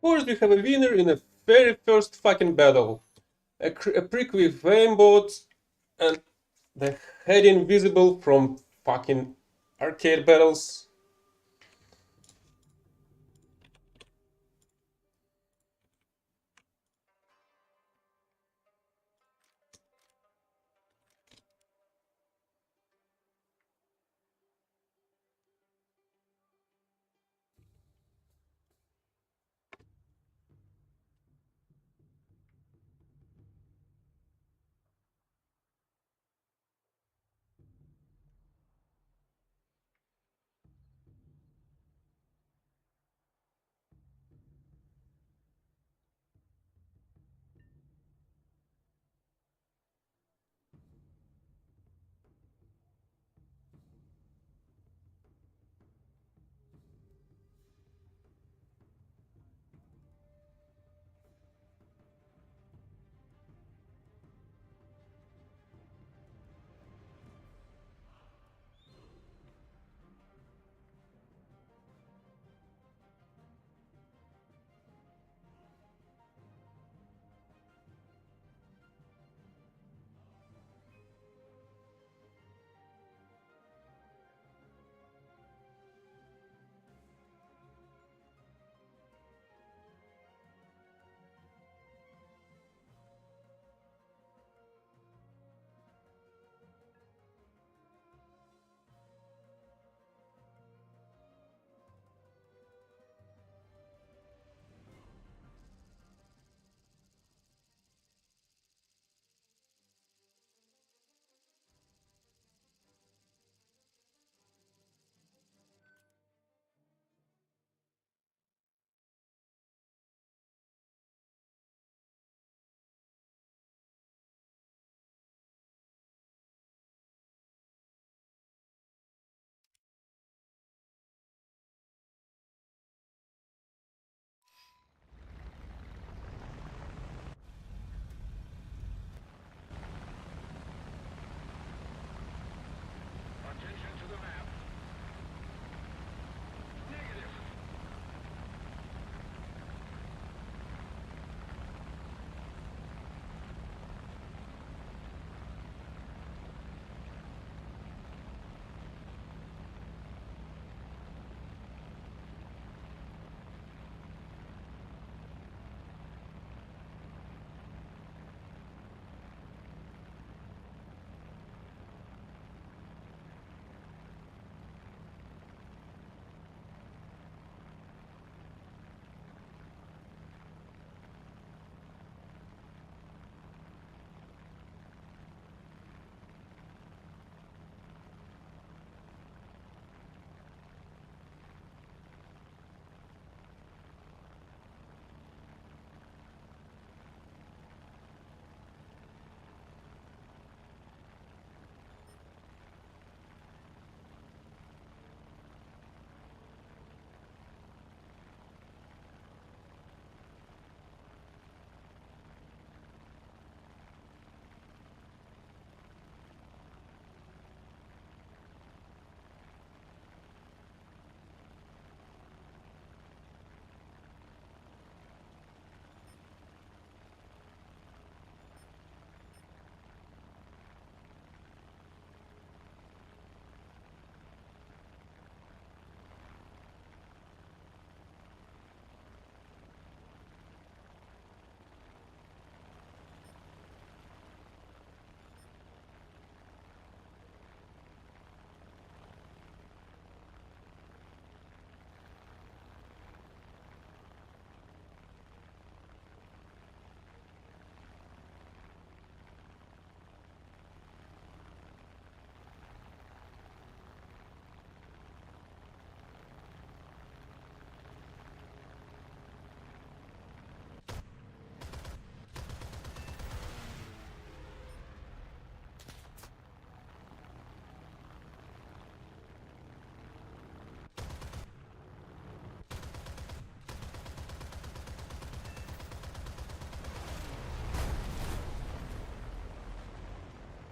course we have a winner in the very first fucking battle. A prick with aimbot and the head invisible from fucking arcade battles.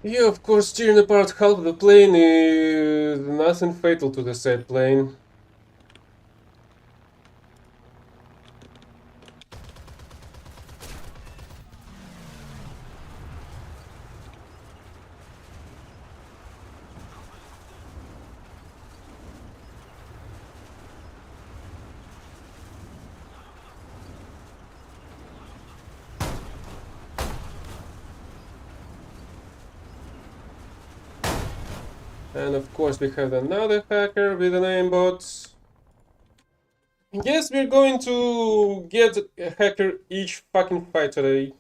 Yeah, of course, tearing apart half of the plane is nothing fatal to the said plane. And of course we have another hacker with an aimbot. Guess we're going to get a hacker each fucking fight today.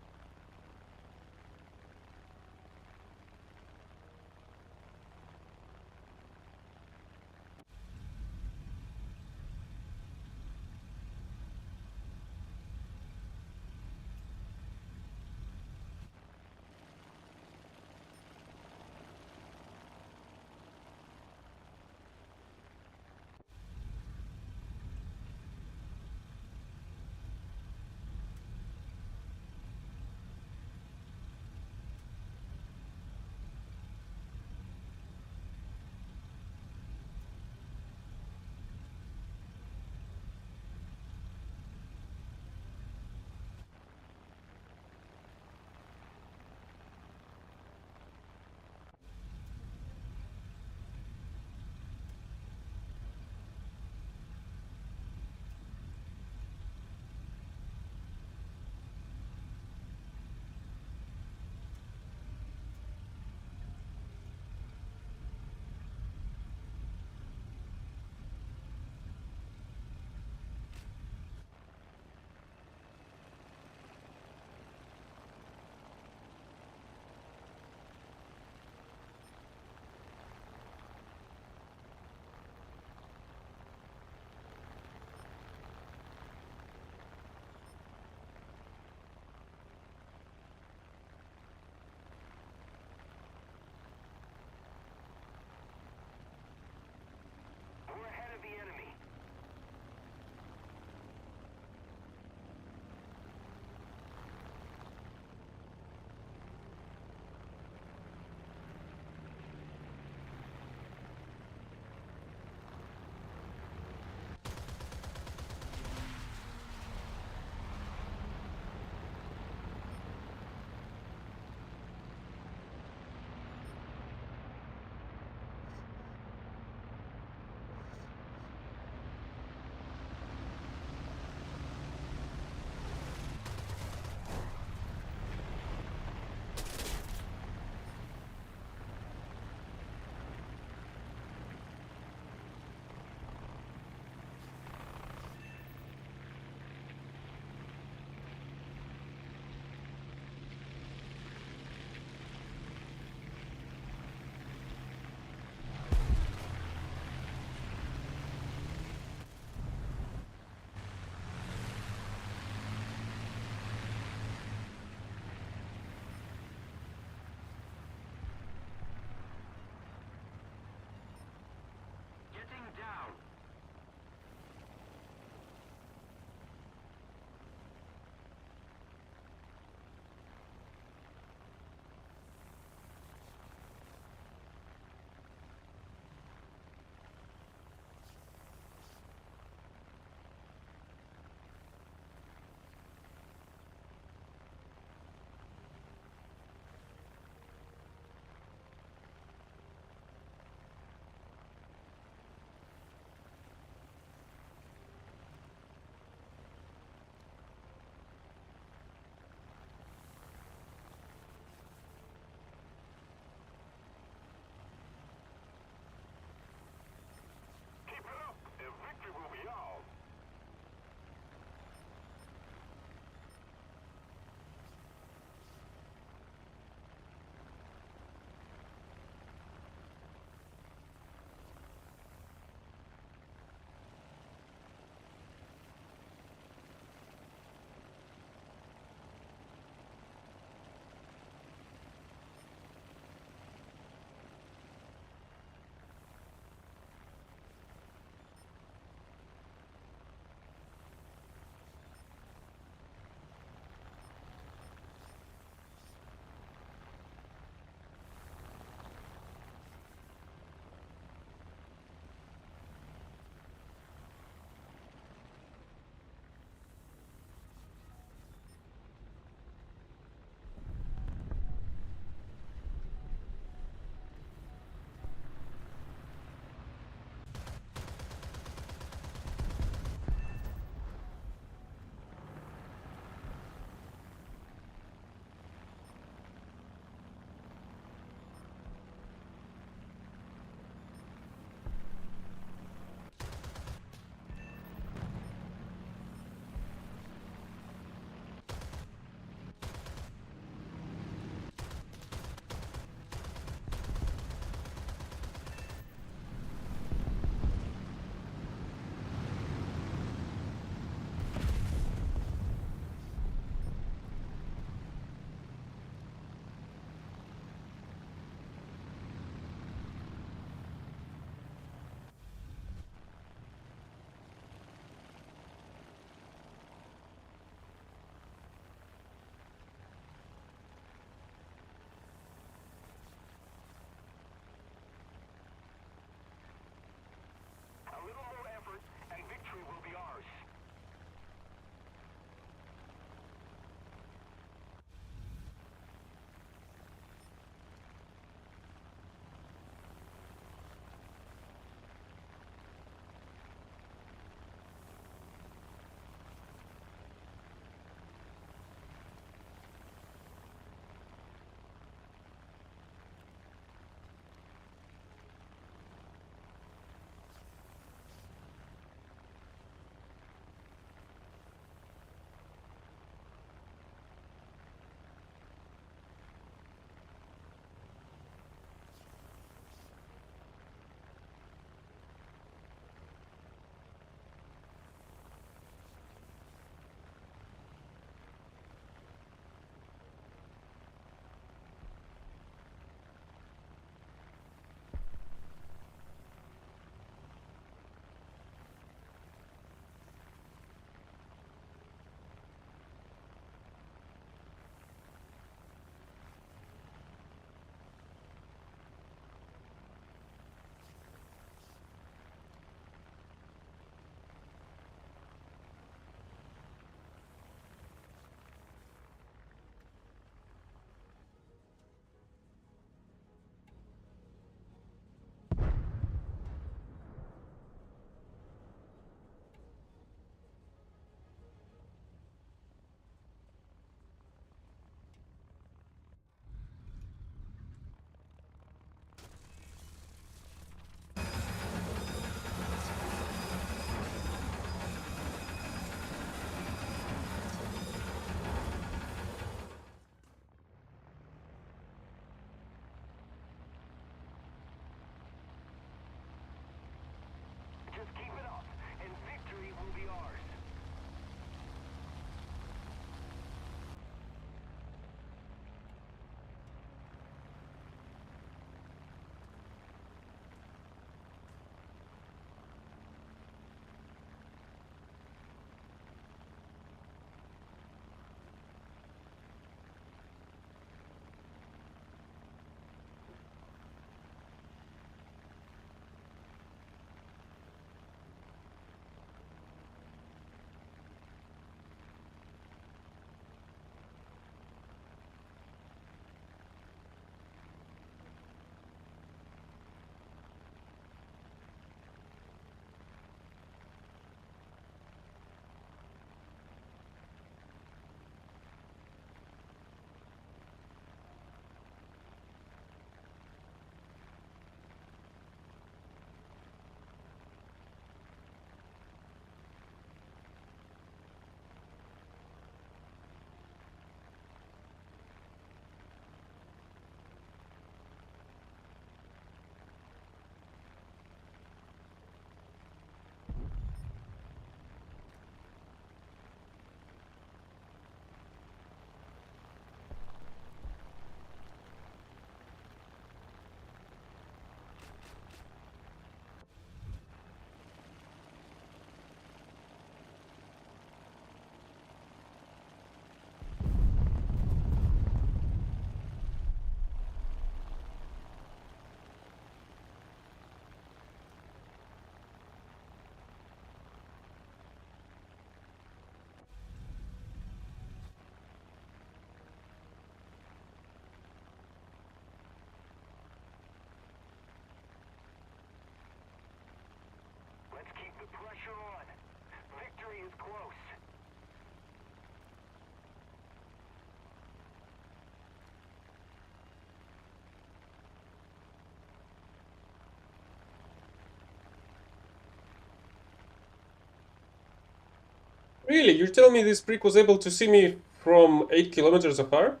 Really? You're telling me this prick was able to see me from 8 kilometers apart?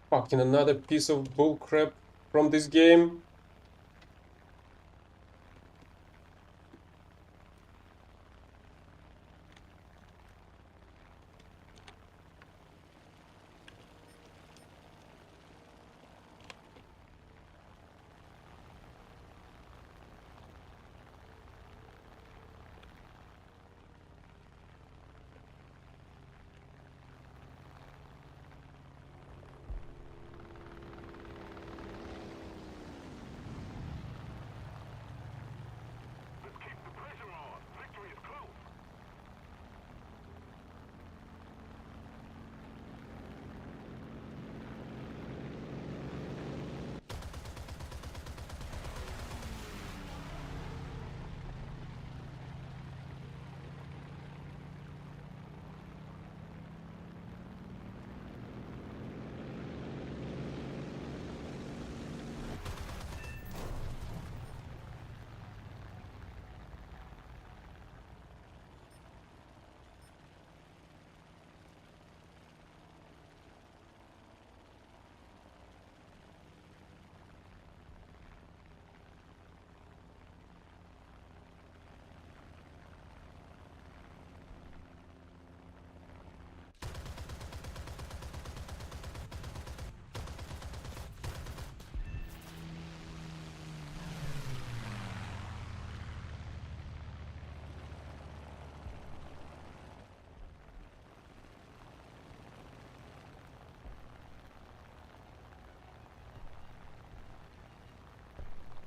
Fucking another piece of bullcrap from this game.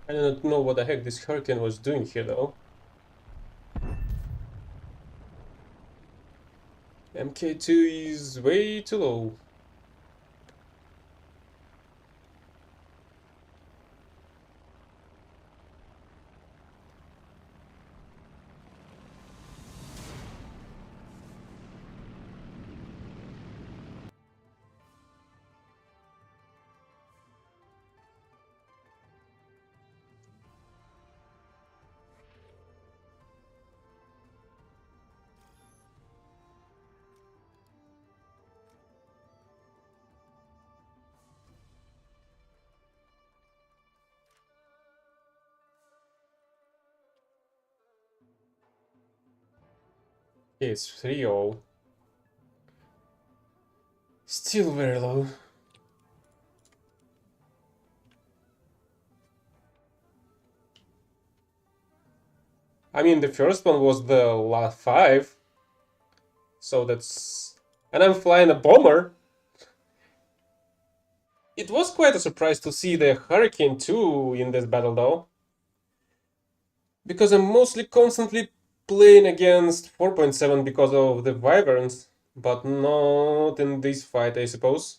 I do not know what the heck this hurricane was doing here though. MK2 is way too low. Okay, it's 3-0. Still very low. I mean, the first one was the last 5, so that's... And I'm flying a bomber. It was quite a surprise to see the Hurricane 2 in this battle though. Because I'm mostly constantly playing against 4.7 because of the Wyverns, but not in this fight, I suppose.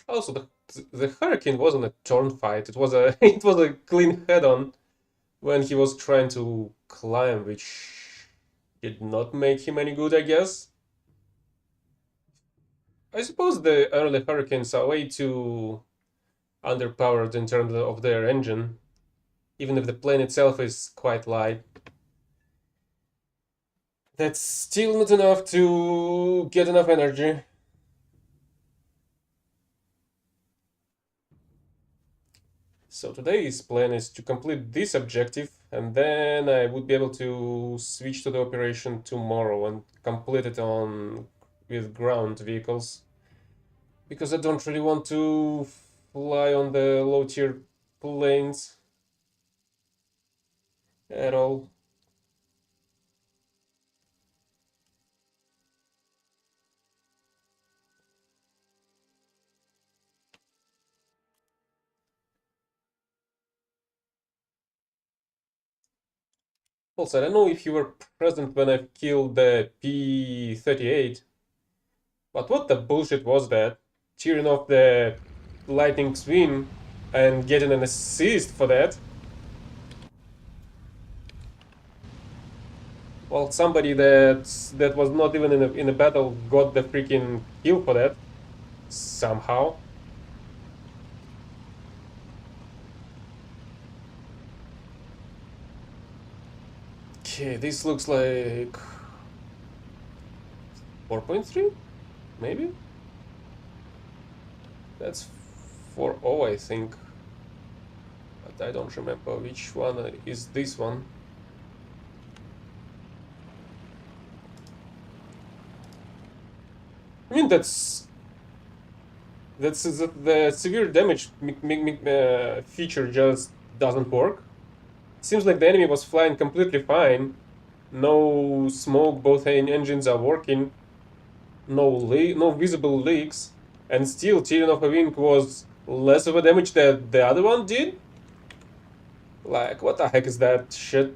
Also, the hurricane wasn't a torn fight. It was a it was a clean head-on when he was trying to climb, which did not make him any good, I guess. I suppose the early hurricanes are way too underpowered in terms of their engine, even if the plane itself is quite light. That's still not enough to get enough energy. So today's plan is to complete this objective, and then I would be able to switch to the operation tomorrow and complete it on with ground vehicles. Because I don't really want to fly on the low tier planes at all. Also, I don't know if you were present when I killed the P-38, but what the bullshit was that? Tearing off the lightning's wing and getting an assist for that? Well, somebody that was not even in a battle got the freaking kill for that somehow. Okay, this looks like 4.3, maybe. That's 4.0, I think, but I don't remember which one is this one. I mean, that's the severe damage feature just doesn't work. Seems like the enemy was flying completely fine. No smoke, both engines are working. No visible leaks, and still tearing off a wing was less of a damage that the other one did. Like, what the heck is that shit?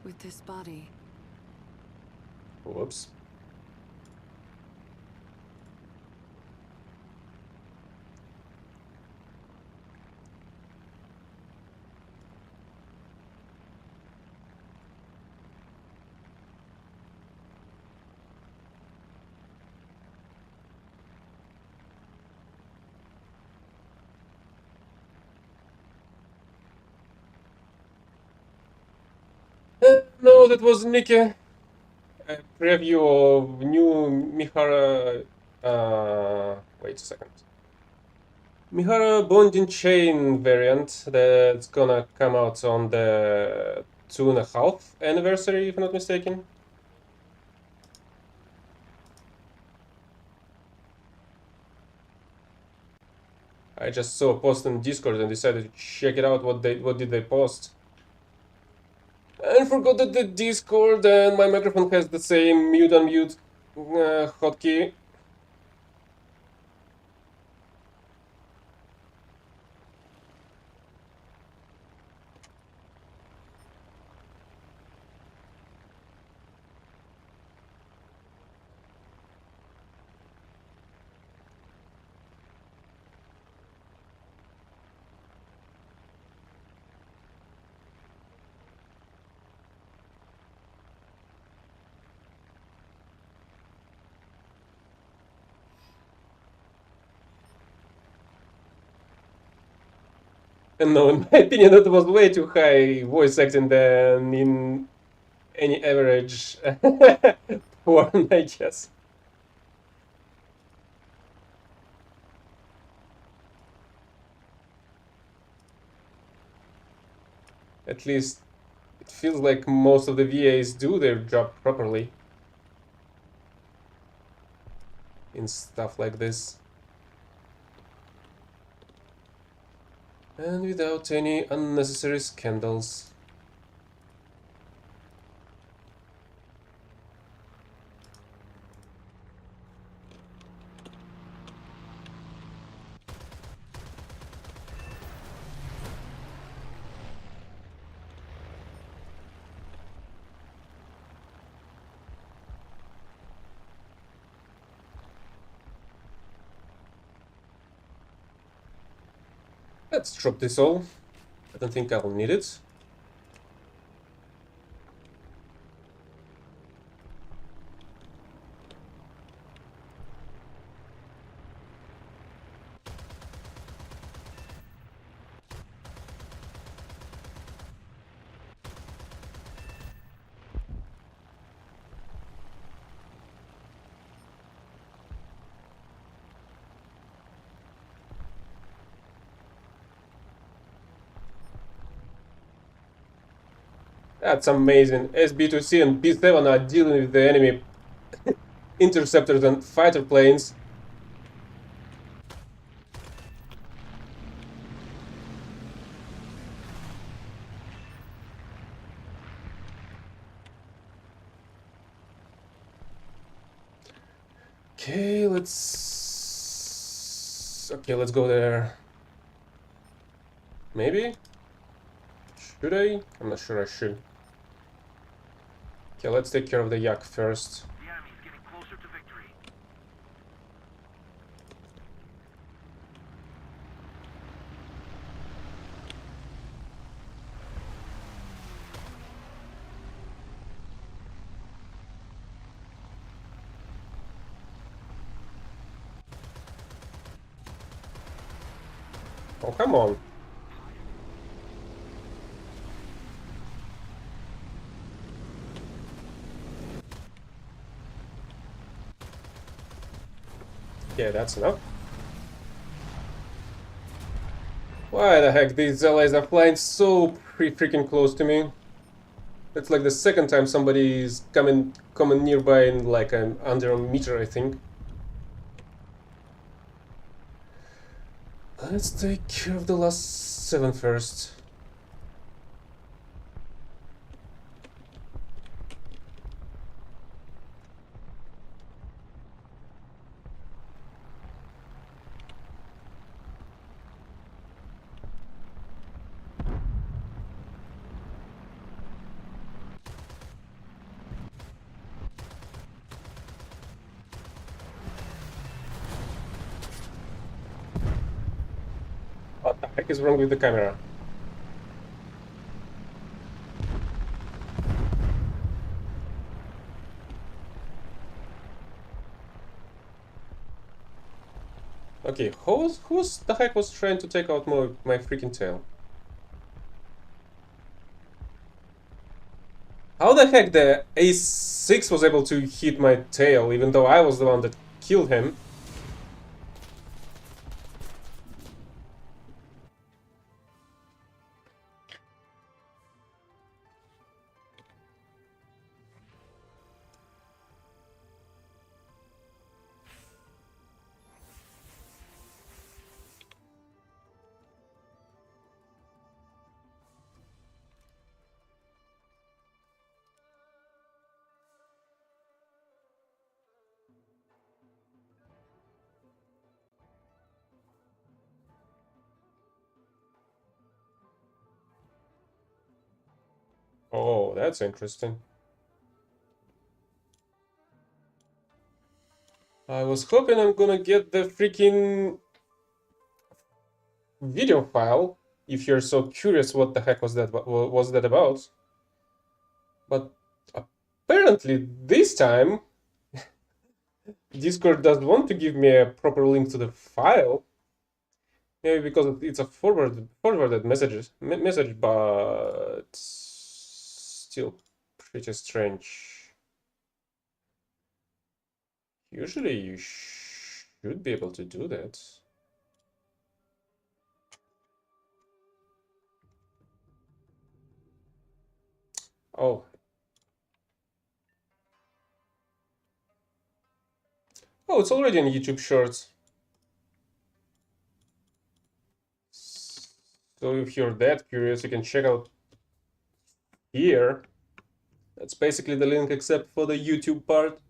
With this body, Whoops. No, that was Nikki. A preview of new Mihara. Wait a second. Mihara Bonding Chain variant that's gonna come out on the 2.5 anniversary, if I'm not mistaken. I just saw a post on Discord and decided to check it out. What did they post? And forgot that the Discord and my microphone has the same mute unmute hotkey. And no, in my opinion, that was way too high voice acting than in any average porn, I guess. At least it feels like most of the VAs do their job properly in stuff like this. And without any unnecessary scandals. Let's drop this all. I don't think I'll need it. That's amazing. SB2C and B7 are dealing with the enemy interceptors and fighter planes. Okay, let's go there. Maybe? Should I? I'm not sure I should. Okay, let's take care of the yak first. The enemy's getting closer to victory. Oh, come on. Yeah, that's enough. Why the heck these allies are flying so freaking close to me? It's like the second time somebody is coming nearby in like under a meter, I think. Let's take care of the last 7 first. What the heck is wrong with the camera? Okay, who's the heck was trying to take out my freaking tail? How the heck the A6 was able to hit my tail, even though I was the one that killed him? Oh, that's interesting. I was hoping I'm gonna get the freaking video file, if you're so curious what the heck was that about. But apparently this time Discord doesn't want to give me a proper link to the file. Maybe because it's a forwarded message, but still pretty strange. Usually you should be able to do that. Oh. Oh, it's already on YouTube Shorts. So if you're that curious, you can check out here. That's basically the link except for the YouTube part.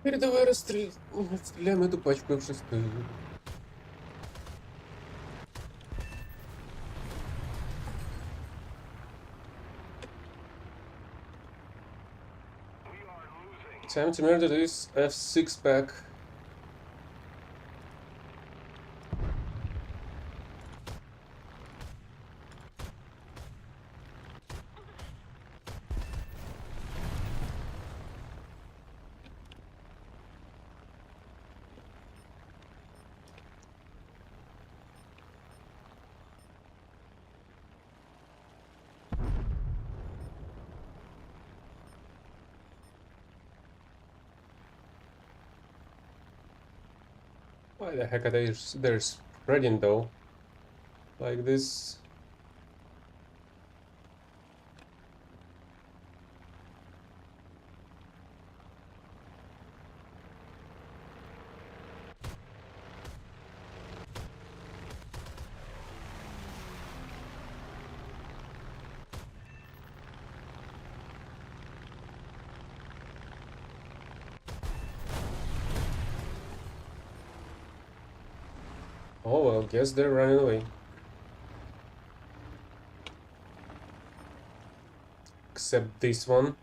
Передавай расстреляем эту пачку F6. Time to murder this F6 pack. Why the heck are they're spreading though? Like this. Oh well, guess they're running away. Except this one.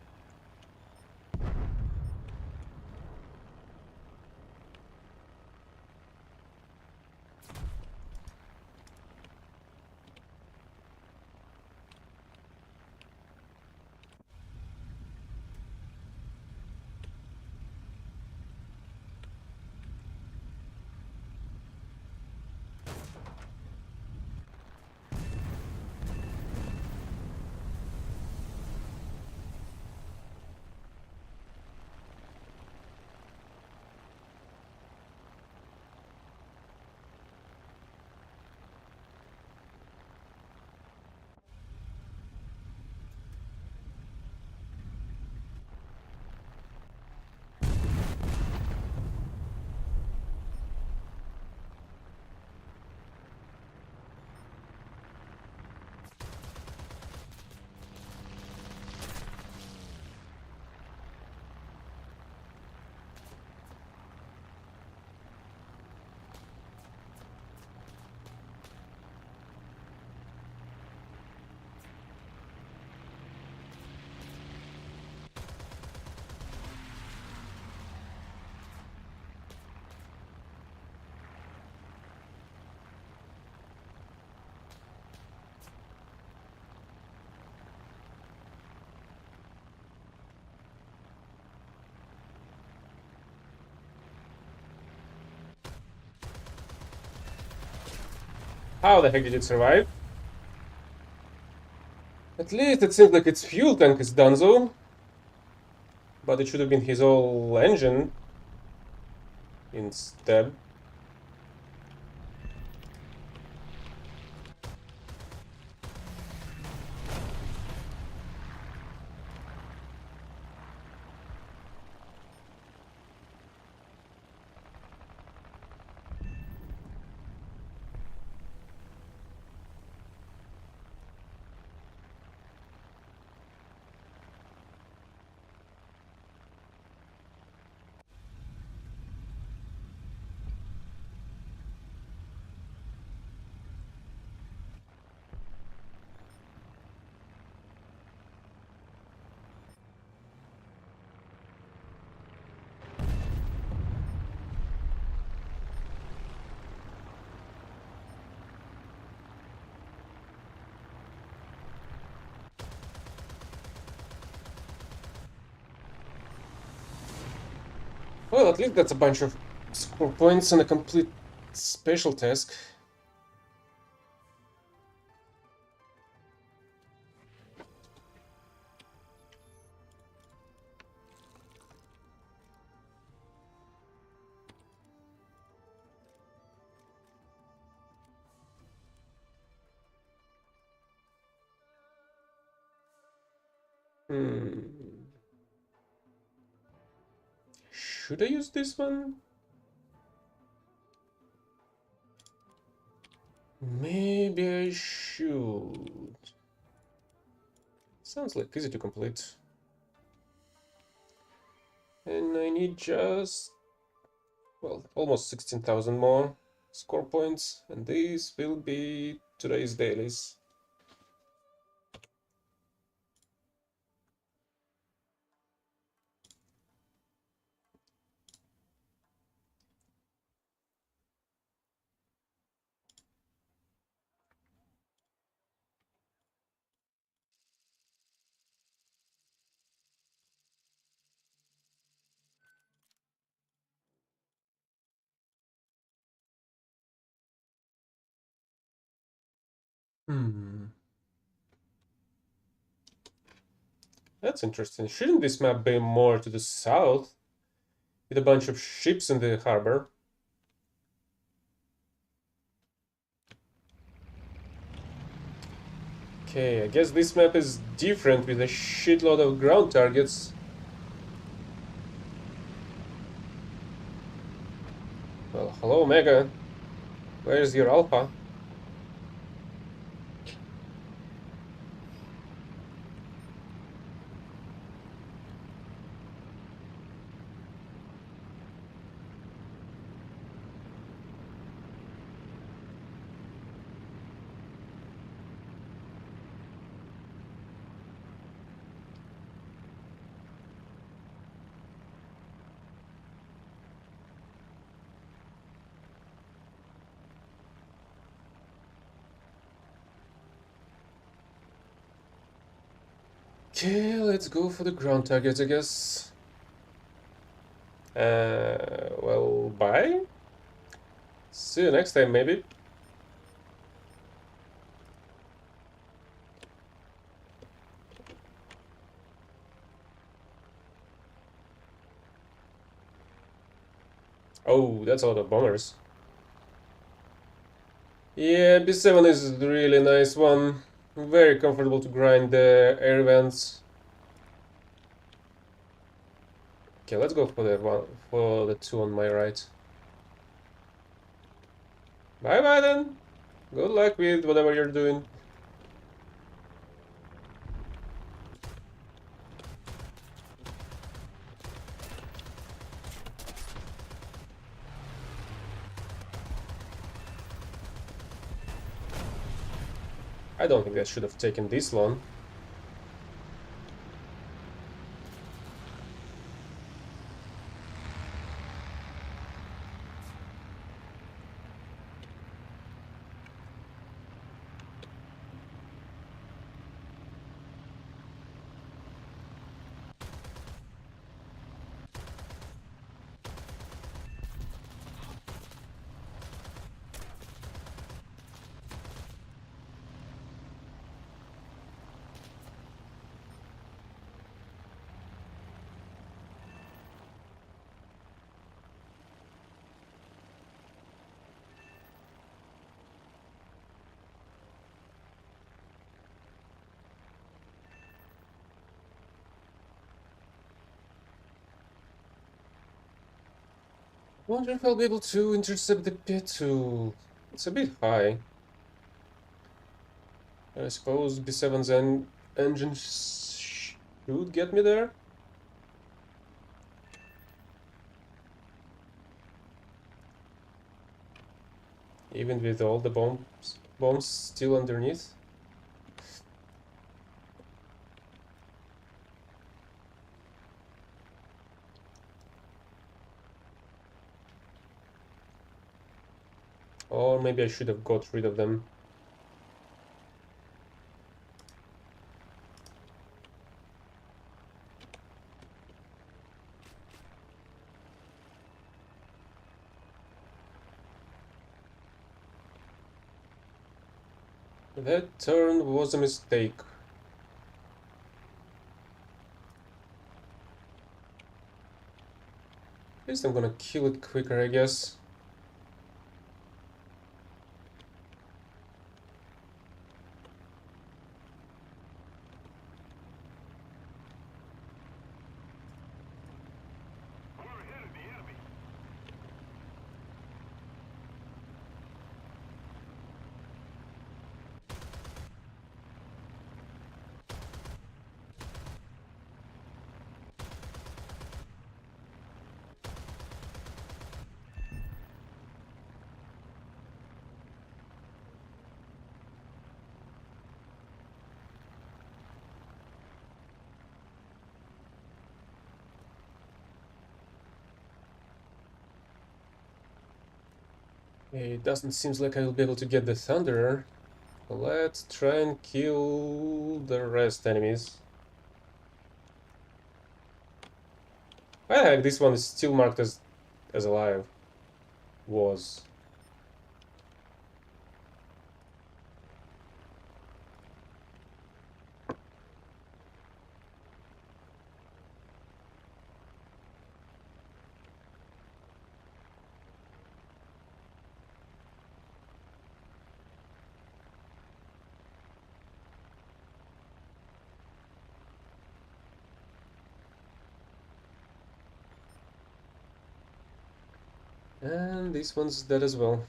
How the heck did it survive? At least it seems like its fuel tank is donezo. But it should have been his whole engine instead. Well, at least that's a bunch of score points and a complete special task. Hmm. Should I use this one? Maybe I should. Sounds like easy to complete. And I need just, well, almost 16,000 more score points, and these will be today's dailies. Hmm. That's interesting. Shouldn't this map be more to the south, with a bunch of ships in the harbor? Okay, I guess this map is different with a shitload of ground targets. Well, hello, Mega. Where's your Alpha? Okay, let's go for the ground targets, I guess. Well, bye. See you next time, maybe. Oh, that's a lot of bombers. Yeah, B7 is a really nice one. Very comfortable to grind the air vents. Okay, let's go for the one for the two on my right. Bye bye then. Good luck with whatever you're doing. I don't think that should have taken this long. Wonder if I'll be able to intercept the P2. It's a bit high. I suppose B7's engine should get me there. Even with all the bombs still underneath. Or maybe I should have got rid of them. That turn was a mistake. At least I'm gonna kill it quicker, I guess. It doesn't seem like I will be able to get the Thunderer. Let's try and kill the rest enemies. Why the heck this one is still marked as alive? Was. And this one's dead as well.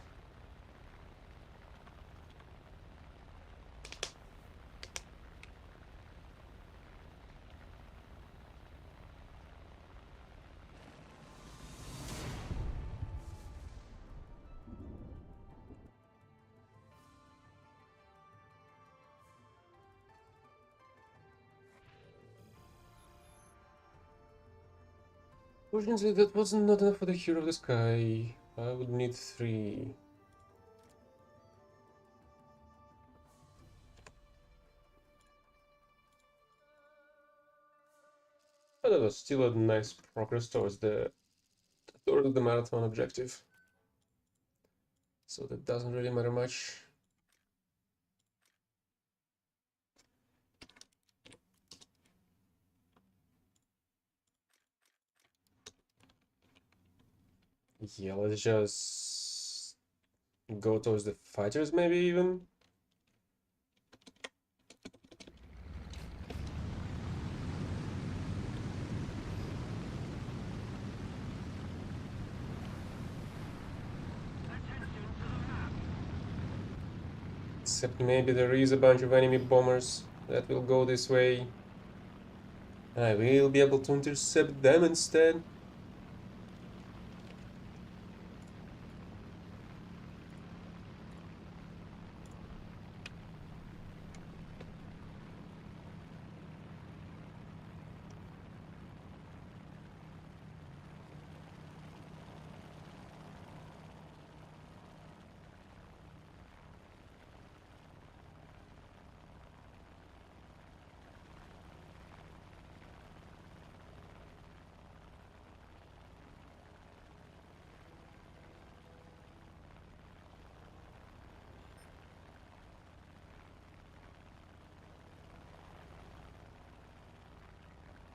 Fortunately, that wasn't not enough for the Hero of the Sky. I would need 3. But that was still a nice progress towards the marathon objective. So that doesn't really matter much. Yeah, let's just go towards the fighters, maybe even. Except maybe there is a bunch of enemy bombers that will go this way. I will be able to intercept them instead.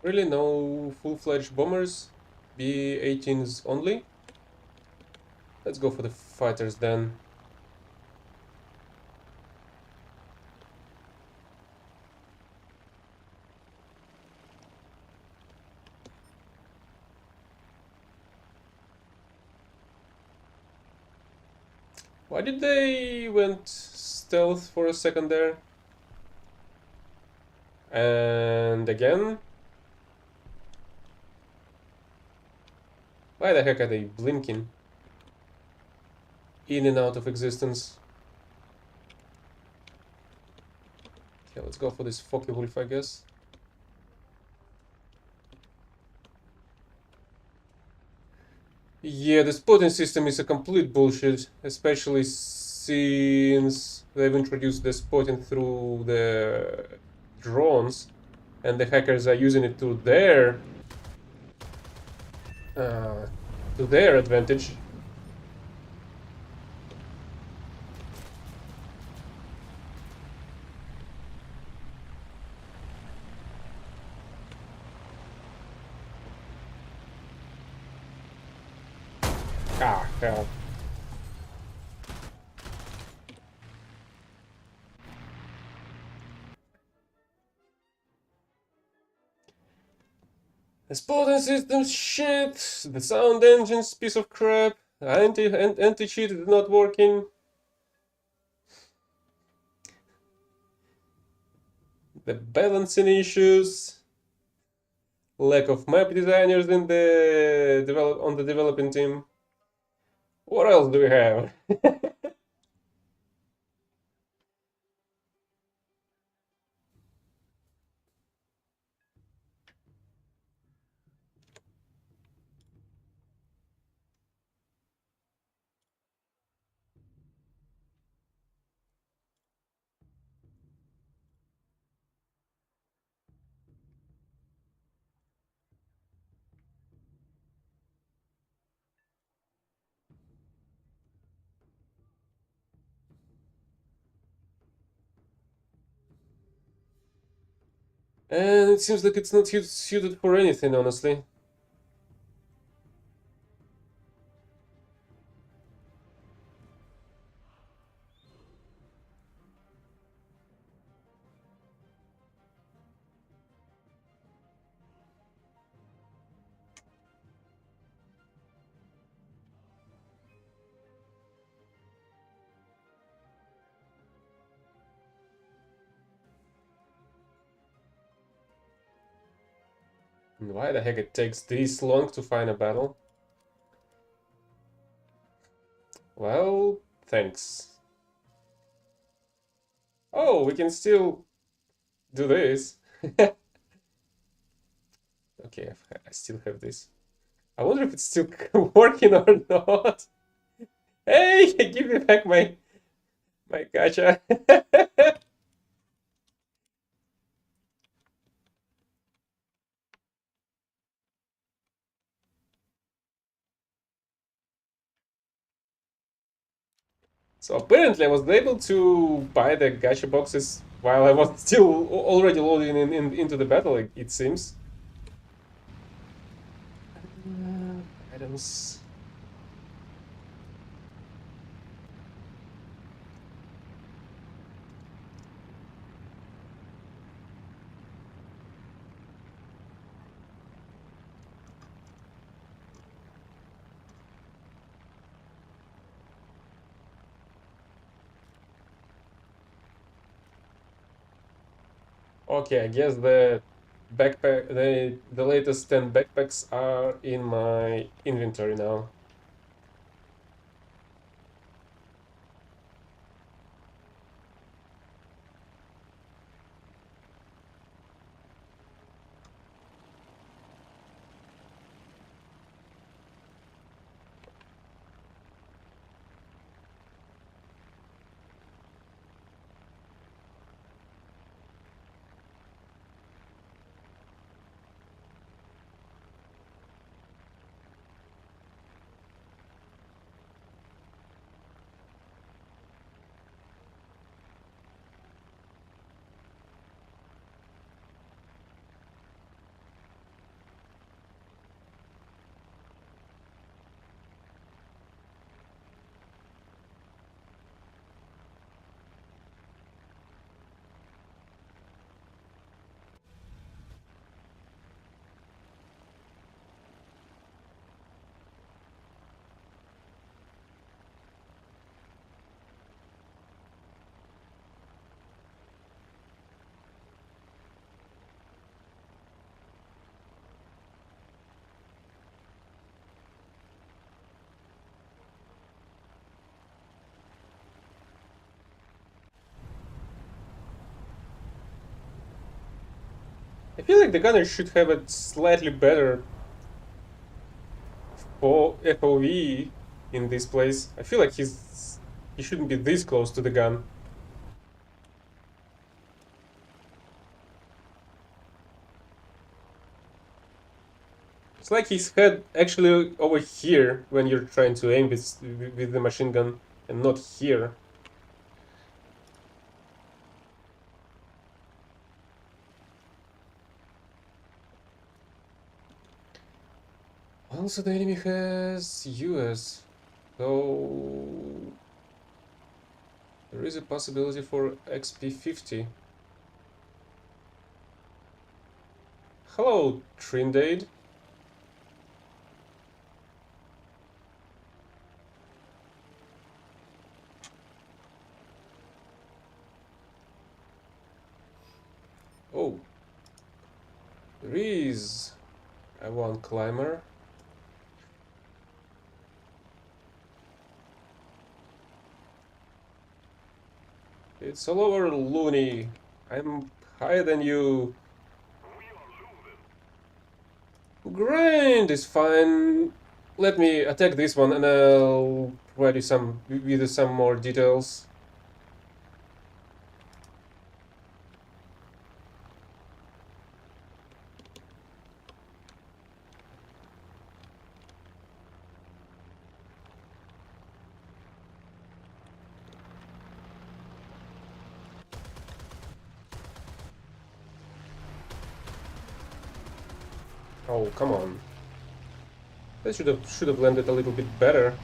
Really, no full-fledged bombers? B-18s only? Let's go for the fighters then. Why did they went stealth for a second there? And again? Why the heck are they blinking? In and out of existence. Okay, let's go for this Focke Wolf, I guess. Yeah, the spotting system is a complete bullshit, especially since they've introduced the spotting through the drones, and the hackers are using it uh, to their advantage. Ah, hell. The spotting system's shit. The sound engine's piece of crap. Anti-cheat is not working. The balancing issues. Lack of map designers in the on the developing team. What else do we have? And it seems like it's not suited for anything, honestly. Why the heck it takes this long to find a battle? Well, thanks. Oh, we can still do this. Okay, I still have this. I wonder if it's still working or not. Hey, give me back my gacha. So apparently I was able to buy the gacha boxes while I was still already loading into the battle, it seems. Items. Okay, I guess the backpack, the latest 10 backpacks are in my inventory now. I feel like the gunner should have a slightly better FOV in this place. I feel like he shouldn't be this close to the gun. It's like his head actually over here when you're trying to aim with the machine gun, and not here. Also, the enemy has US, so there is a possibility for XP50. Hello, Trindade. Oh, there is a one climber. It's all over, loony. I'm higher than you. Grind is fine. Let me attack this one and I'll provide you some more details. Oh, come on. That should have landed a little bit better.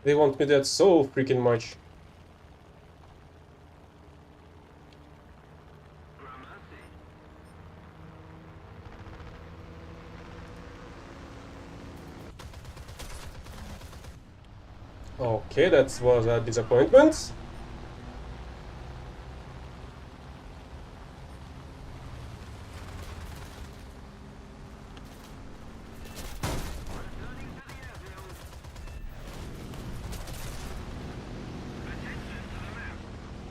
They want me dead so freaking much. Okay, that was a disappointment.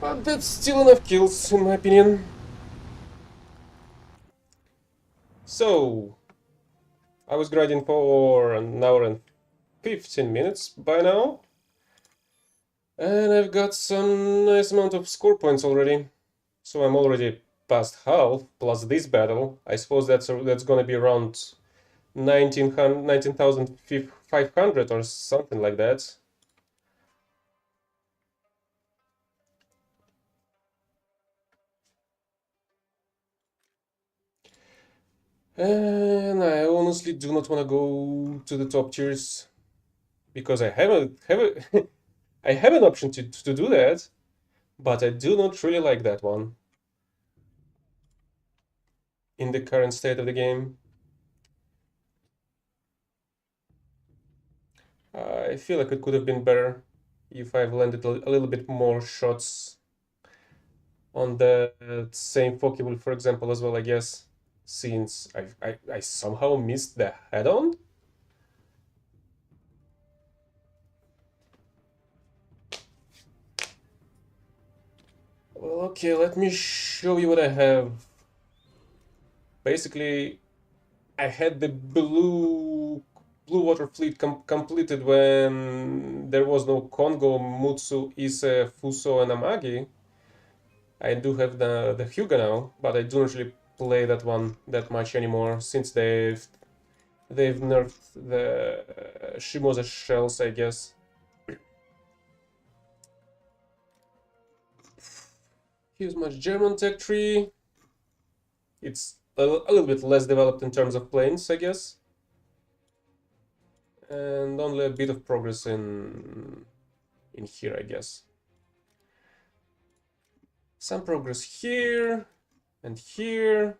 But that's still enough kills, in my opinion. So, I was grinding for an hour and 15 minutes by now. And I've got some nice amount of score points already. So I'm already past half, plus this battle. I suppose that's gonna be around 19,500 or something like that. And I honestly do not want to go to the top tiers because I have an option to do that, but I do not really like that one in the current state of the game. I feel like it could have been better if I've landed a little bit more shots on the same Pokeball, for example, as well, I guess, since I somehow missed the head-on. Well, okay, let me show you what I have. Basically, I had the blue water fleet completed when there was no Kongo, Mutsu, Ise, Fuso, and Amagi. I do have the Hyuga now, but I don't really play that one that much anymore since they've nerfed the Shimoza shells, I guess. Here's my German tech tree. It's a little bit less developed in terms of planes, I guess. And only a bit of progress in here, I guess. Some progress here and here.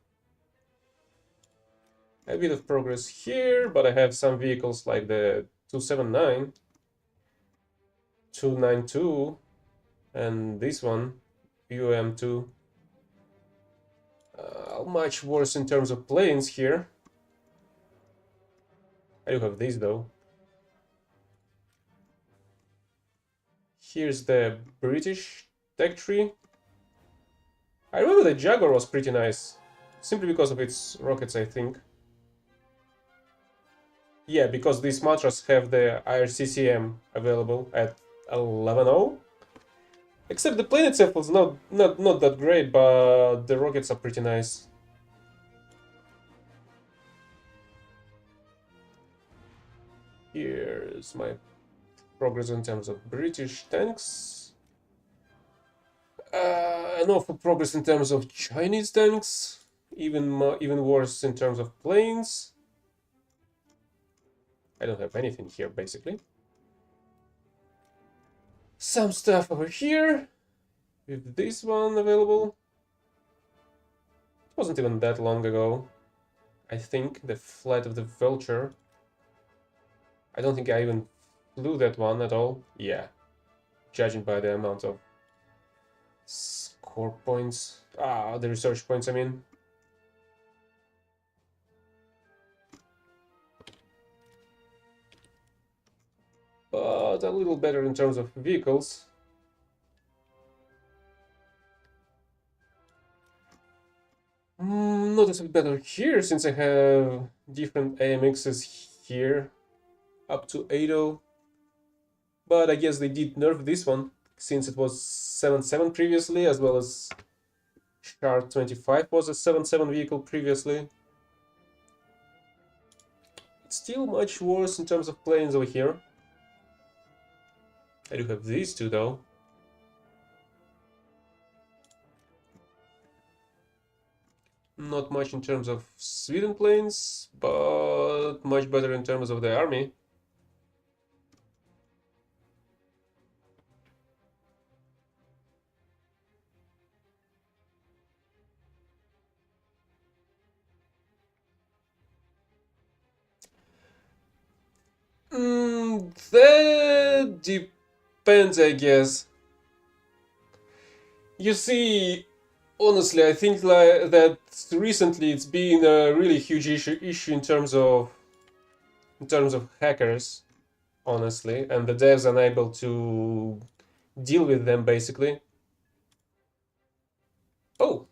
A bit of progress here, but I have some vehicles like the 279, 292, and this one, UM2. Much worse in terms of planes here. I do have these though. Here's the British tech tree. I remember the Jaguar was pretty nice, simply because of its rockets, I think. Yeah, because these Matras have the IRCCM available at 11.0. Except the plane itself was not that great, but the rockets are pretty nice. Here's my progress in terms of British tanks. And awful progress in terms of Chinese tanks. Even worse in terms of planes. I don't have anything here, basically. Some stuff over here. With this one available. It wasn't even that long ago. I think the flight of the Vulture. I don't think I even flew that one at all. Yeah, judging by the amount of score points. The research points, I mean. But a little better in terms of vehicles. Noticeably better here, since I have different AMXs here, up to 8.0. But I guess they did nerf this one, since it was 7.7 previously, as well as Shark 25 was a 7.7 vehicle previously. It's still much worse in terms of planes over here. I do have these two, though. Not much in terms of Sweden planes, but much better in terms of the army. That depends, I guess. You see, honestly, I think that recently it's been a really huge issue in terms of hackers, honestly, and the devs unable to deal with them, basically. Oh,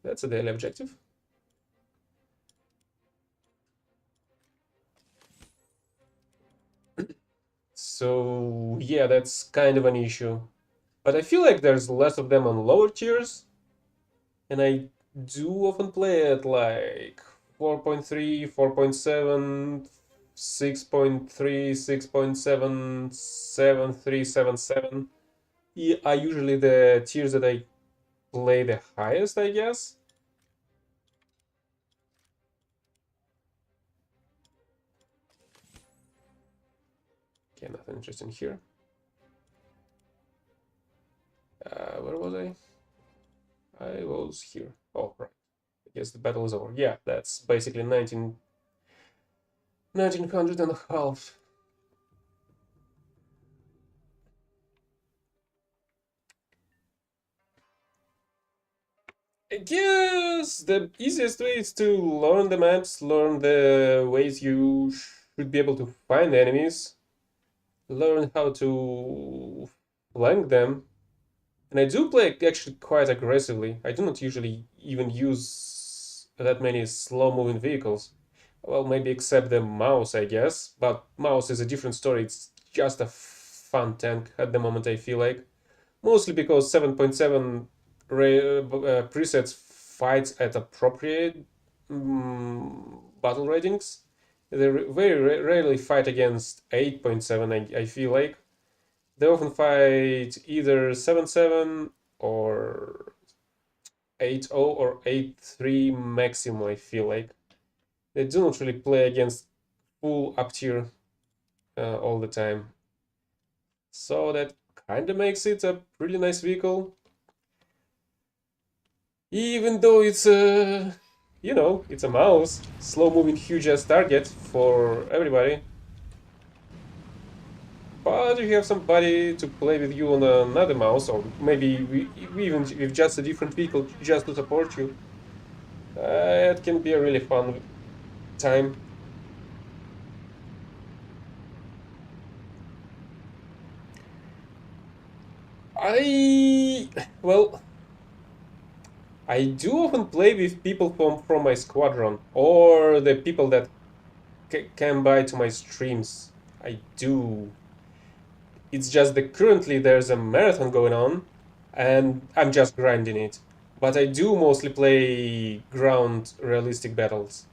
that's a daily objective. So yeah, that's kind of an issue. But I feel like there's less of them on lower tiers, and I do often play at like 4.3, 4.7, 6.3, 6.7, 7.3, 7.7. Yeah, are usually the tiers that I play the highest, I guess. Okay, nothing interesting here. Where was I? I was here. Oh, right. I guess the battle is over. Yeah, that's basically 1900 and a half. I guess the easiest way is to learn the maps, learn the ways you should be able to find enemies, learn how to flank them. And I do play actually quite aggressively. I do not usually even use that many slow-moving vehicles. Well, maybe except the mouse, I guess. But mouse is a different story. It's just a fun tank at the moment, I feel like. Mostly because 7.7 presets fights at appropriate battle ratings. They very rarely fight against 8.7, I feel like. They often fight either 7.7 or 8.0 or 8.3 maximum, I feel like. They do not really play against full up tier all the time. So that kind of makes it a pretty nice vehicle. Even though it's it's a mouse, slow moving huge ass target for everybody. But if you have somebody to play with you on another mouse, or maybe even with just a different vehicle just to support you, it can be a really fun time. I well, I do often play with people from my squadron or the people that can by to my streams. I do. It's just that currently there's a marathon going on and I'm just grinding it. But I do mostly play ground realistic battles.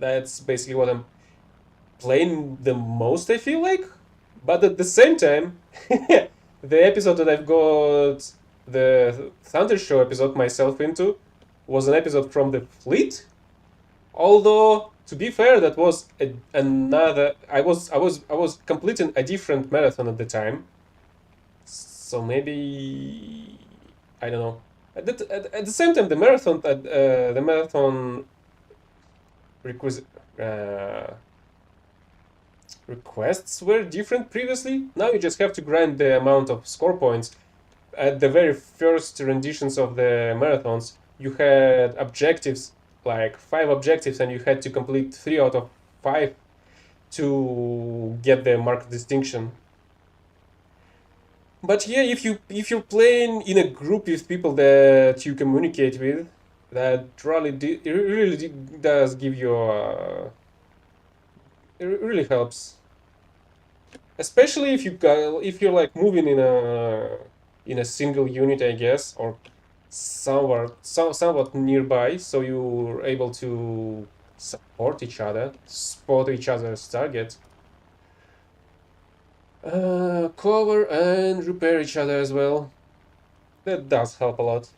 That's basically what I'm playing the most, I feel like. But at the same time, the episode that I've got the Thunder Show episode myself into was an episode from the fleet. Although, to be fair, that was another. I was completing a different marathon at the time, so maybe I don't know. At the same time, the marathon requis- uh, requests were different previously. Now you just have to grind the amount of score points. At the very first renditions of the marathons, you had objectives, like 5 objectives, and you had to complete 3 out of 5 to get the marked distinction. But yeah, if you're playing in a group with people that you communicate with, that really does give you it really helps, especially if you're like moving in a single unit, I guess, or somewhat nearby, so you're able to support each other, spot each other's target, cover and repair each other as well. That does help a lot.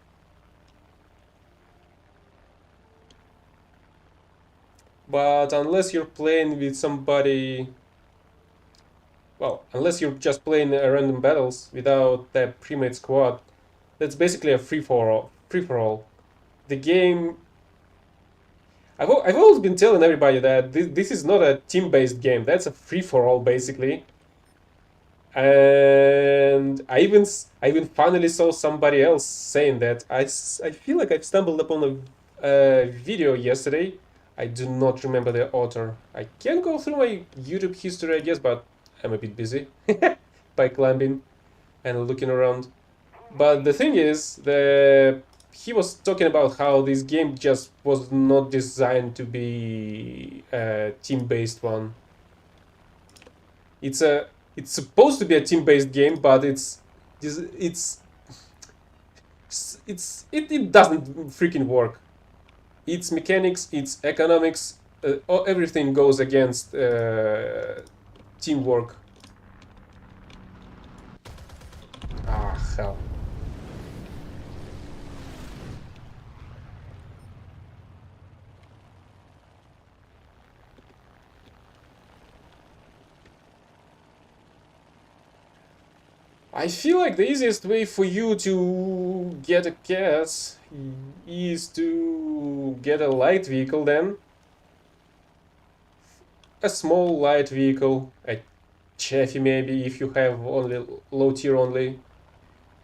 But unless you're playing with somebody, well, unless you're just playing random battles without the pre-made squad, that's basically a free for all. The game. I've always been telling everybody that this is not a team-based game. That's a free for all, basically. And I even finally saw somebody else saying that. I feel like I've stumbled upon a video yesterday. I do not remember the author. I can go through my YouTube history, I guess, but I'm a bit busy by climbing and looking around. But the thing is, he was talking about how this game just was not designed to be a team-based one. It's a it's supposed to be a team-based game, but it doesn't freaking work. Its mechanics, its economics, everything goes against teamwork. Ah, hell. I feel like the easiest way for you to get a cat is to get a light vehicle then. A small light vehicle, a Chevy maybe if you have only low tier only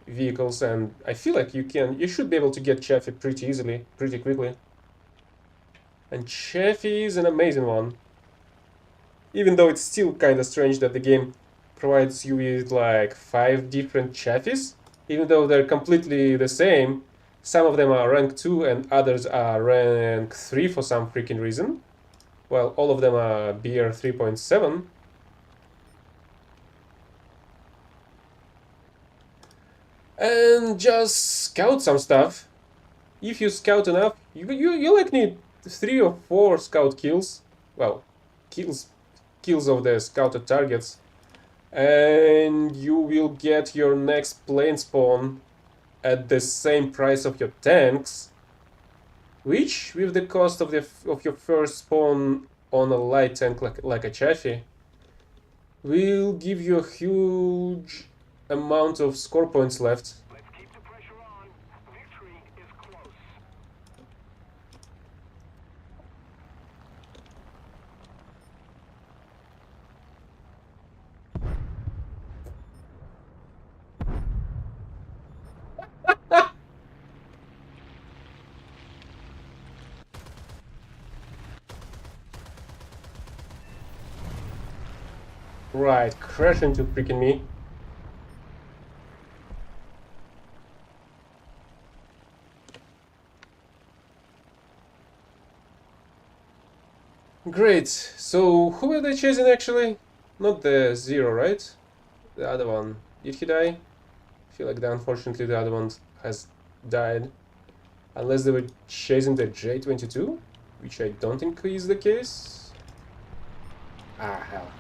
vehicles, and I feel like you should be able to get Chevy pretty easily, pretty quickly. And Chevy is an amazing one. Even though it's still kinda strange that the game provides you with like 5 different Cheffys, even though they're completely the same. Some of them are rank 2 and others are rank 3 for some freaking reason. Well, all of them are BR 3.7. And just scout some stuff. If you scout enough, you like need 3 or 4 scout kills. Well, kills of the scouted targets. And you will get your next plane spawn at the same price of your tanks, which, with the cost of your first spawn on a light tank like a Chaffee, will give you a huge amount of score points left. Let's keep the pressure on. Victory is close. Right, crash into freaking me. Great. So who were they chasing actually? Not the Zero, right? The other one. Did he die? I feel like unfortunately the other one has died. Unless they were chasing the J-22, which I don't think is the case. Ah, hell.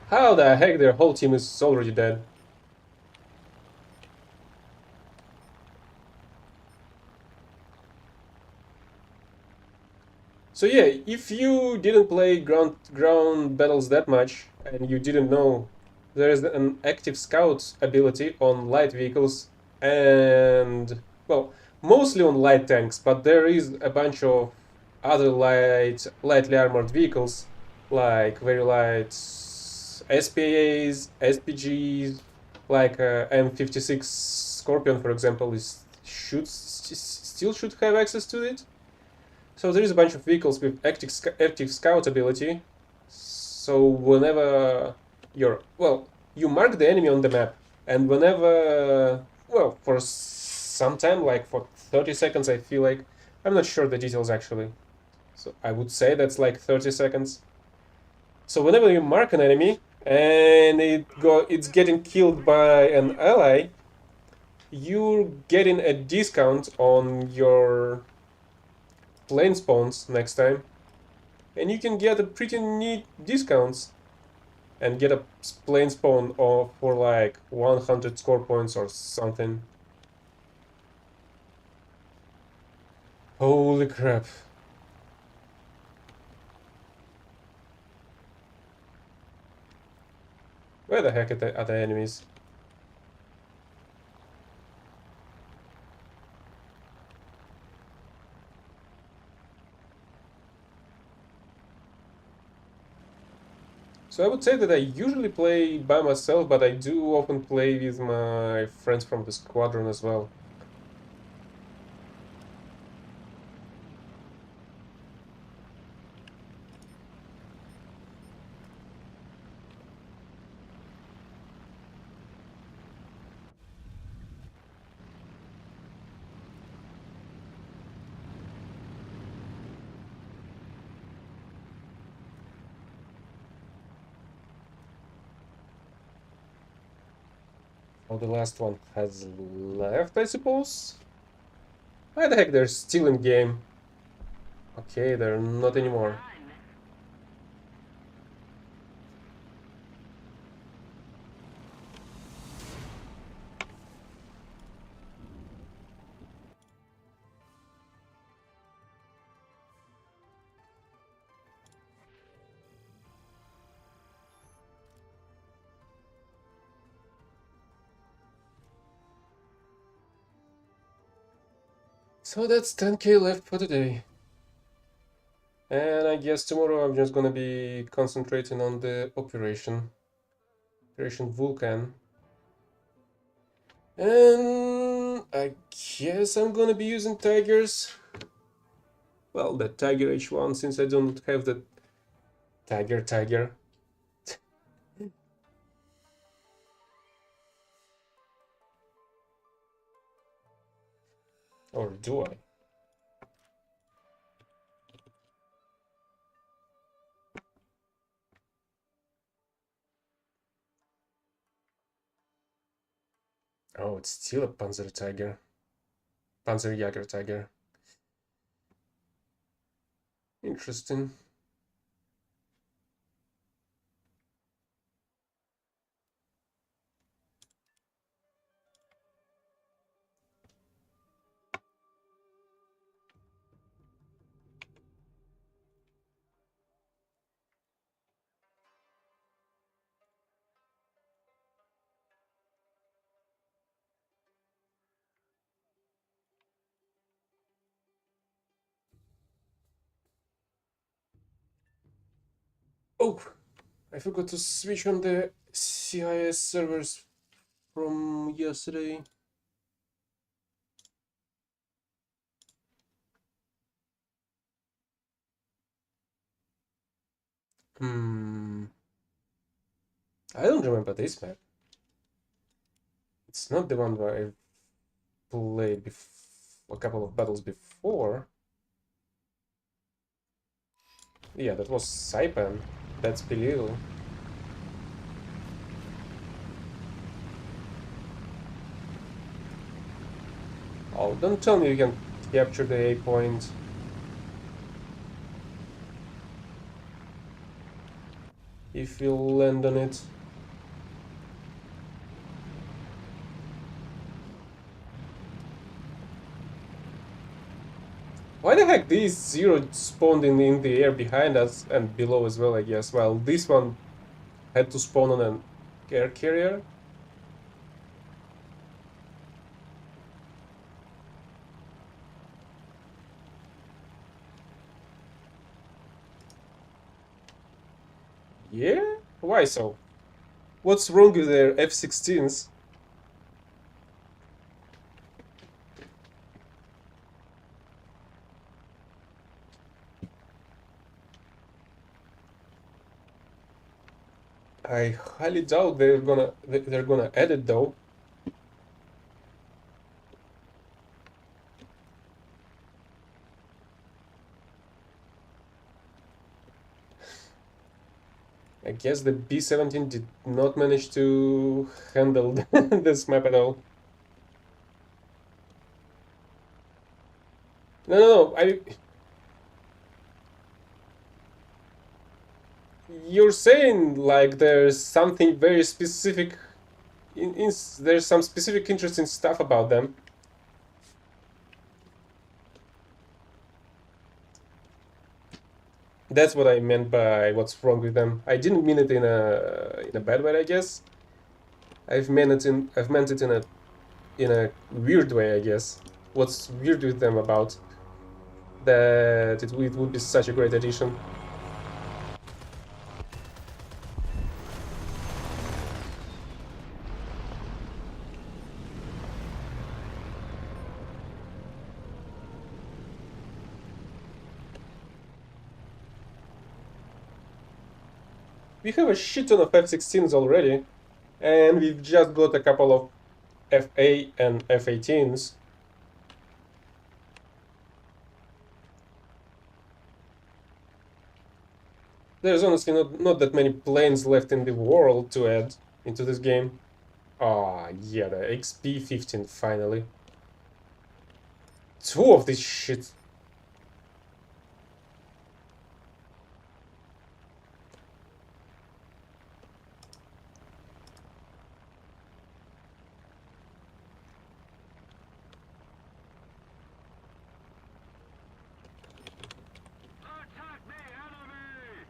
How the heck their whole team is already dead? So yeah, if you didn't play ground battles that much and you didn't know, there is an active scout ability on light vehicles and well, mostly on light tanks, but there is a bunch of other lightly armored vehicles like very light SPAs, SPGs, like M56 Scorpion, for example, is still should have access to it. So there is a bunch of vehicles with active scout ability. So whenever you mark the enemy on the map, and whenever, for some time, like for 30 seconds, I feel like, I'm not sure the details actually. So I would say that's like 30 seconds. So whenever you mark an enemy and it's getting killed by an ally, you're getting a discount on your plane spawns next time, and you can get a pretty neat discounts and get a plane spawn for like 100 score points or something. Holy crap. Where the heck are the enemies? So I would say that I usually play by myself, but I do often play with my friends from the squadron as well. Oh, the last one has left, I suppose? Why the heck they're still in game? Okay, they're not anymore. So that's 10k left for today. And I guess tomorrow I'm just gonna be concentrating on the Operation Vulcan. And I guess I'm gonna be using Tigers. Well, the Tiger H1, since I don't have the Tiger. Or do I? Oh, it's still a Panzerjäger Tiger. Interesting. Oh, I forgot to switch on the CIS servers from yesterday. Hmm. I don't remember this map. It's not the one where I played before. a couple of battles before. Yeah, that was Saipan. That's Pilil. Oh, don't tell me you can capture the A point. If you land on it. Why the heck these zero spawned in the air behind us and below as well, I guess, while this one had to spawn on an air carrier? Yeah? Why so? What's wrong with their F-16s? I highly doubt they're gonna add it though. I guess the B-17 did not manage to handle this map at all. No, you're saying like there's something very specific there's some specific interesting stuff about them. That's what I meant by what's wrong with them. I didn't mean it in a bad way, I guess. I've meant it in a weird way, I guess. What's weird with them about that it would be such a great addition. We have a shit ton of F-16s already, and we've just got a couple of FA and F-18s. There's honestly not that many planes left in the world to add into this game. Ah, yeah, the XP-15 finally. Two of this shit. Attack the enemy!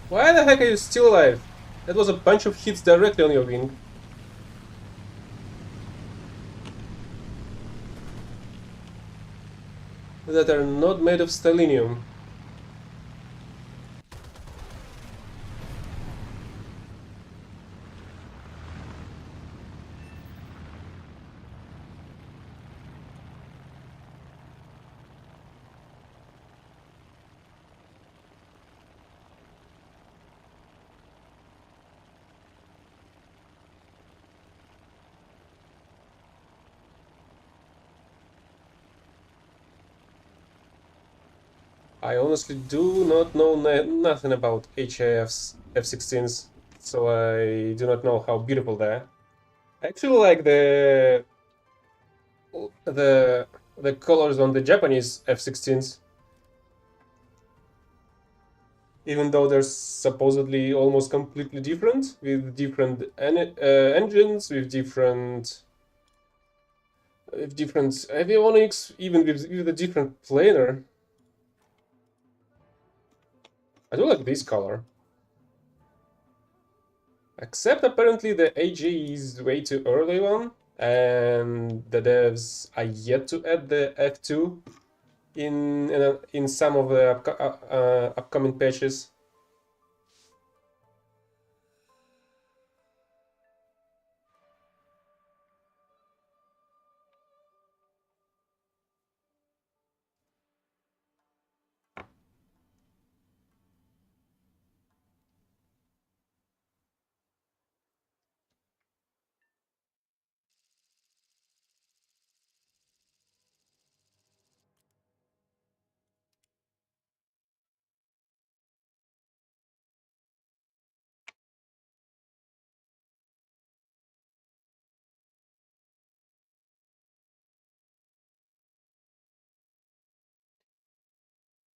Why the heck are you still alive? That was a bunch of hits directly on your wing. That are not made of stellinium. I honestly do not know nothing about HIFs F-16s, so I do not know how beautiful they are. I actually like the the colors on the Japanese F-16s, even though they're supposedly almost completely different, with different engines, with different avionics, even with a different planer. I do like this color. Except apparently the AG is way too early one, and the devs are yet to add the F2 in some of the upcoming patches.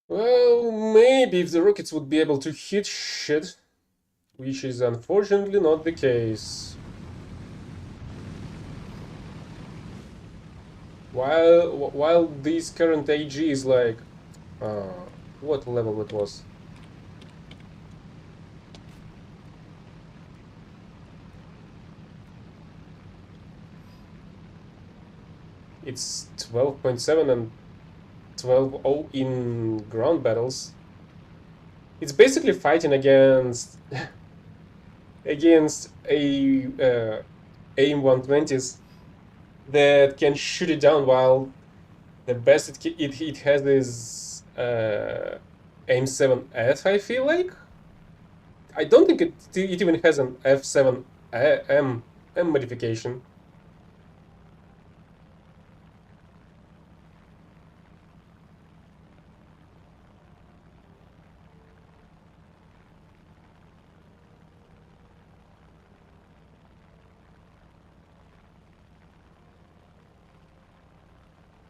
Well, maybe if the rockets would be able to hit shit, which is unfortunately not the case. While this current AG is like, uh, what level it was? It's 12.7 and 12.0 in ground battles. It's basically fighting against a AIM 120s that can shoot it down, while the best it has is AIM 7F. I feel like I don't think it even has an F7M modification.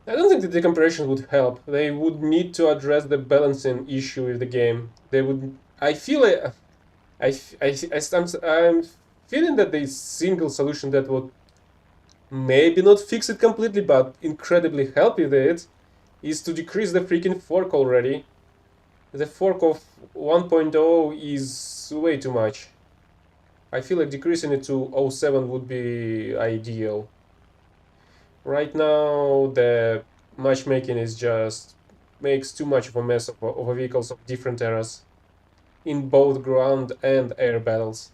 I don't think the decompression would help. They would need to address the balancing issue with the game. They would. I feel like I'm feeling that the single solution that would maybe not fix it completely, but incredibly help with it, is to decrease the freaking fork already. The fork of 1.0 is way too much. I feel like decreasing it to 0.7 would be ideal. Right now, the matchmaking is just makes too much of a mess of vehicles of different eras in both ground and air battles.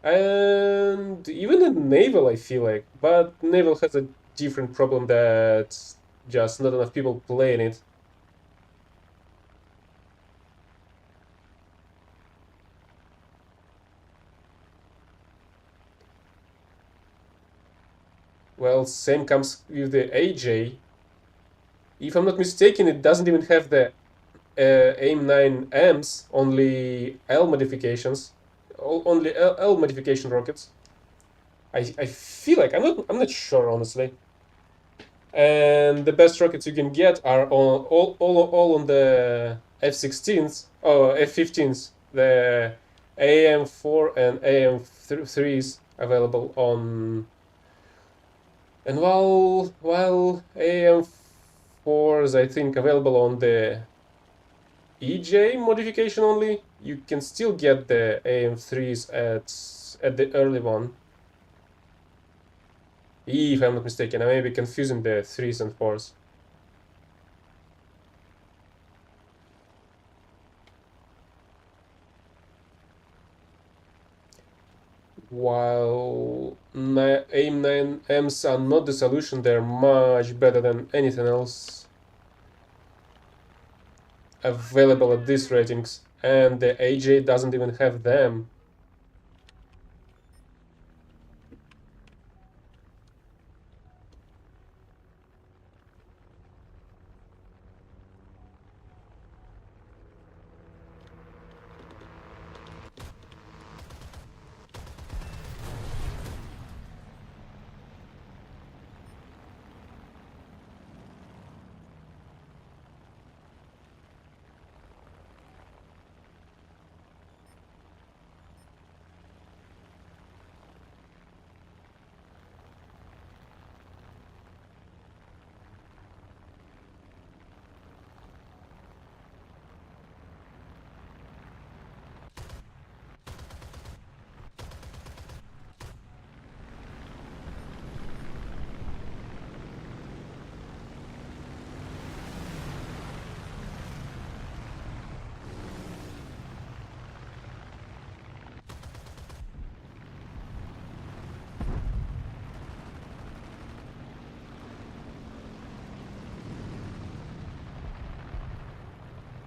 And even in naval, I feel like, but naval has a different problem that just not enough people playing it. Well, same comes with the AJ. If I'm not mistaken, it doesn't even have the AIM 9 Ms, only L modifications, only L modification rockets. I feel like I'm not sure honestly. And the best rockets you can get are on all on the F-16s or F-15s. The AM4 and AM3s available on. And while AM4s I think available on the EJ modification only, you can still get the AM3s at the early one. If I'm not mistaken, I may be confusing the 3s and 4s. While AIM 9Ms are not the solution, they're much better than anything else available at these ratings. And the AJ doesn't even have them.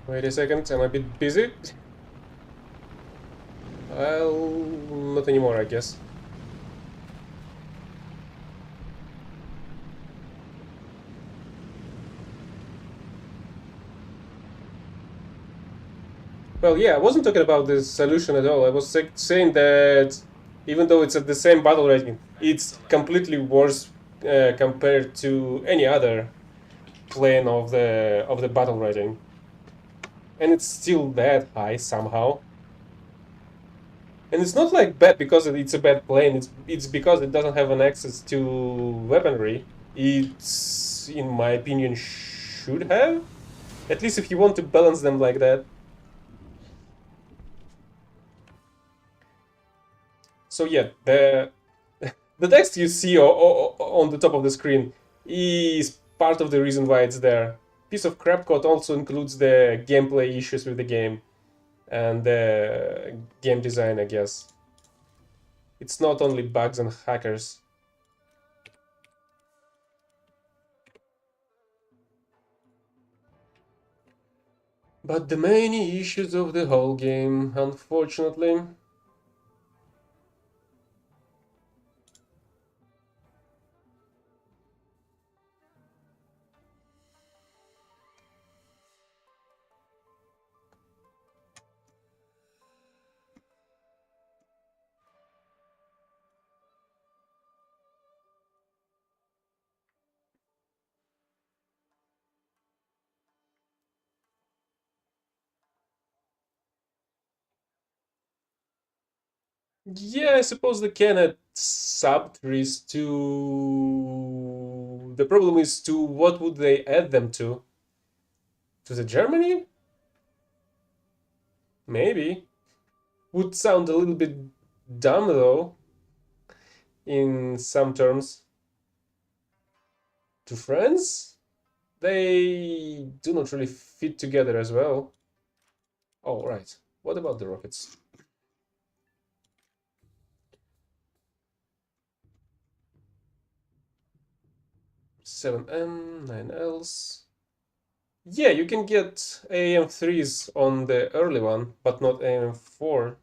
Wait a second, I'm a bit busy. Well, not anymore, I guess. Well, yeah, I wasn't talking about the solution at all. I was saying that even though it's at the same battle rating, it's completely worse compared to any other plane of the battle rating, and it's still that high somehow. And it's not like bad because it's a bad plane. It's because it doesn't have an access to weaponry. It's, in my opinion, should have. At least if you want to balance them like that. So yeah, the text you see on the top of the screen is part of the reason why it's there. Piece of crap code also includes the gameplay issues with the game and the game design, I guess. It's not only bugs and hackers. But the main issues of the whole game, unfortunately. Yeah, I suppose they can add subtrees to. The problem is to what would they add them to? To the Germany? Maybe. Would sound a little bit dumb though, in some terms. To France? They do not really fit together as well. Oh, right. What about the rockets? 7M, 9Ls. Yeah, you can get AM3s on the early one, but not AM4.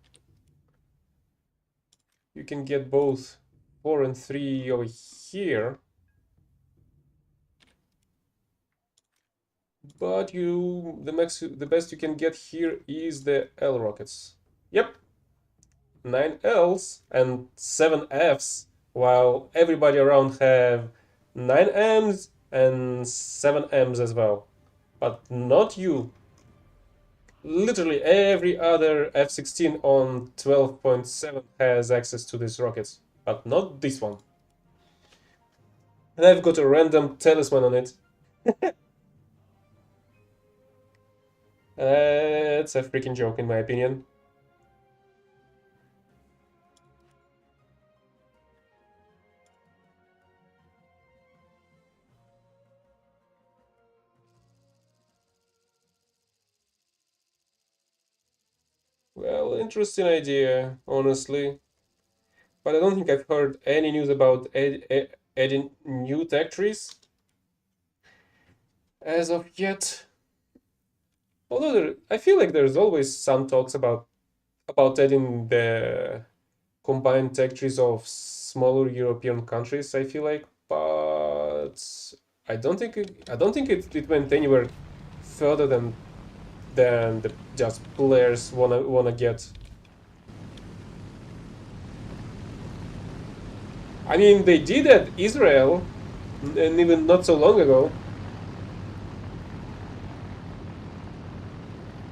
You can get both 4 and 3 over here. But the best you can get here is the L rockets. Yep, 9 Ls and 7 Fs, while everybody around have 9 Ms and 7 Ms as well. But not you. Literally every other F-16 on 12.7 has access to these rockets, but not this one. And I've got a random talisman on it. It's a freaking joke in my opinion. Well, interesting idea, honestly. But I don't think I've heard any news about adding new tech trees as of yet. Although I feel like there's always some talks about adding the combined tech trees of smaller European countries. I feel like, but I don't think it went anywhere further than the just players wanna get. I mean, they did at Israel, and even not so long ago.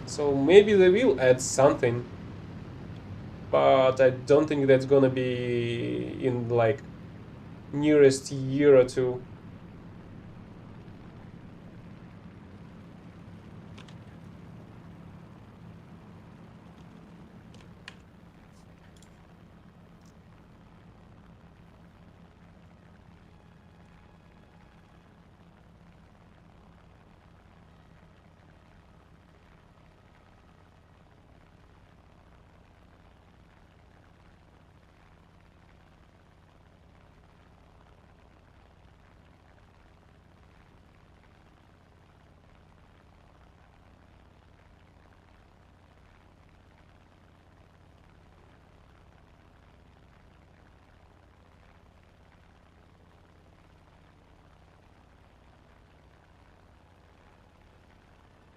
So maybe they will add something, but I don't think that's gonna be in like nearest year or two.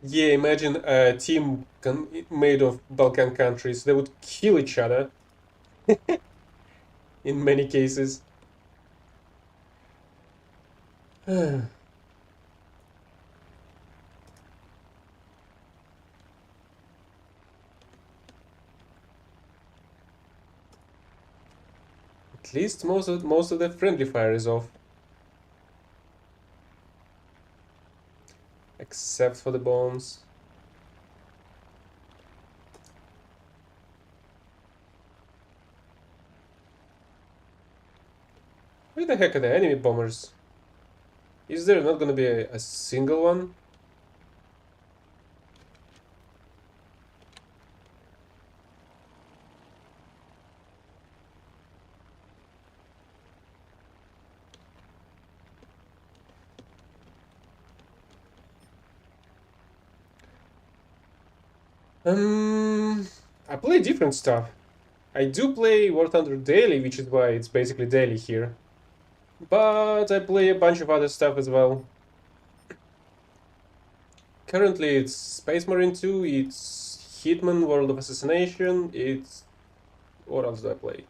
Yeah, imagine a team made of Balkan countries. They would kill each other in many cases. At least most of the friendly fire is off, except for the bombs. Where the heck are the enemy bombers? Is there not gonna be a single one? I play different stuff. I do play War Thunder daily, which is why it's basically daily here. But I play a bunch of other stuff as well. Currently it's Space Marine 2, it's Hitman World of Assassination, it's... What else do I play?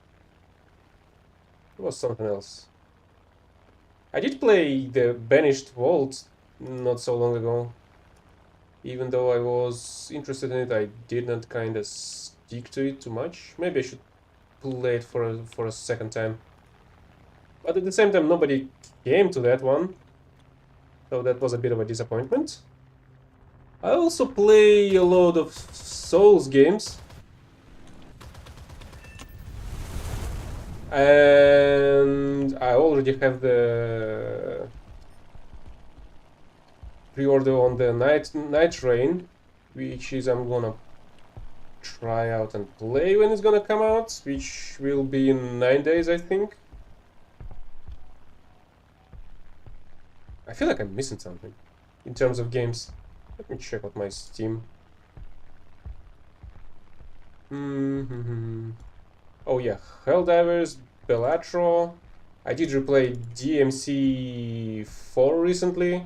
It was something else. I did play the Banished Vault not so long ago. Even though I was interested in it, I did not kind of stick to it too much. Maybe I should play it for a second time. But at the same time, nobody came to that one. So that was a bit of a disappointment. I also play a lot of Souls games. And I already have the pre-order on the Night Rain, which is I'm gonna try out and play when it's gonna come out, which will be in 9 days, I think. I feel like I'm missing something in terms of games. Let me check out my Steam. Oh yeah, Helldivers, Bellatro. I did replay DMC 4 recently.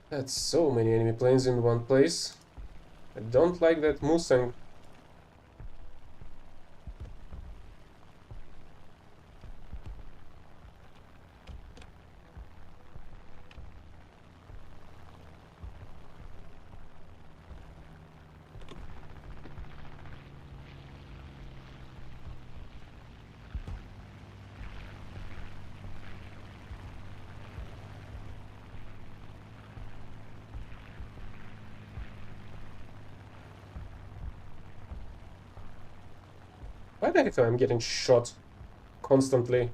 That's so many enemy planes in one place. I don't like that Mustang. Why the heck am I getting shot constantly?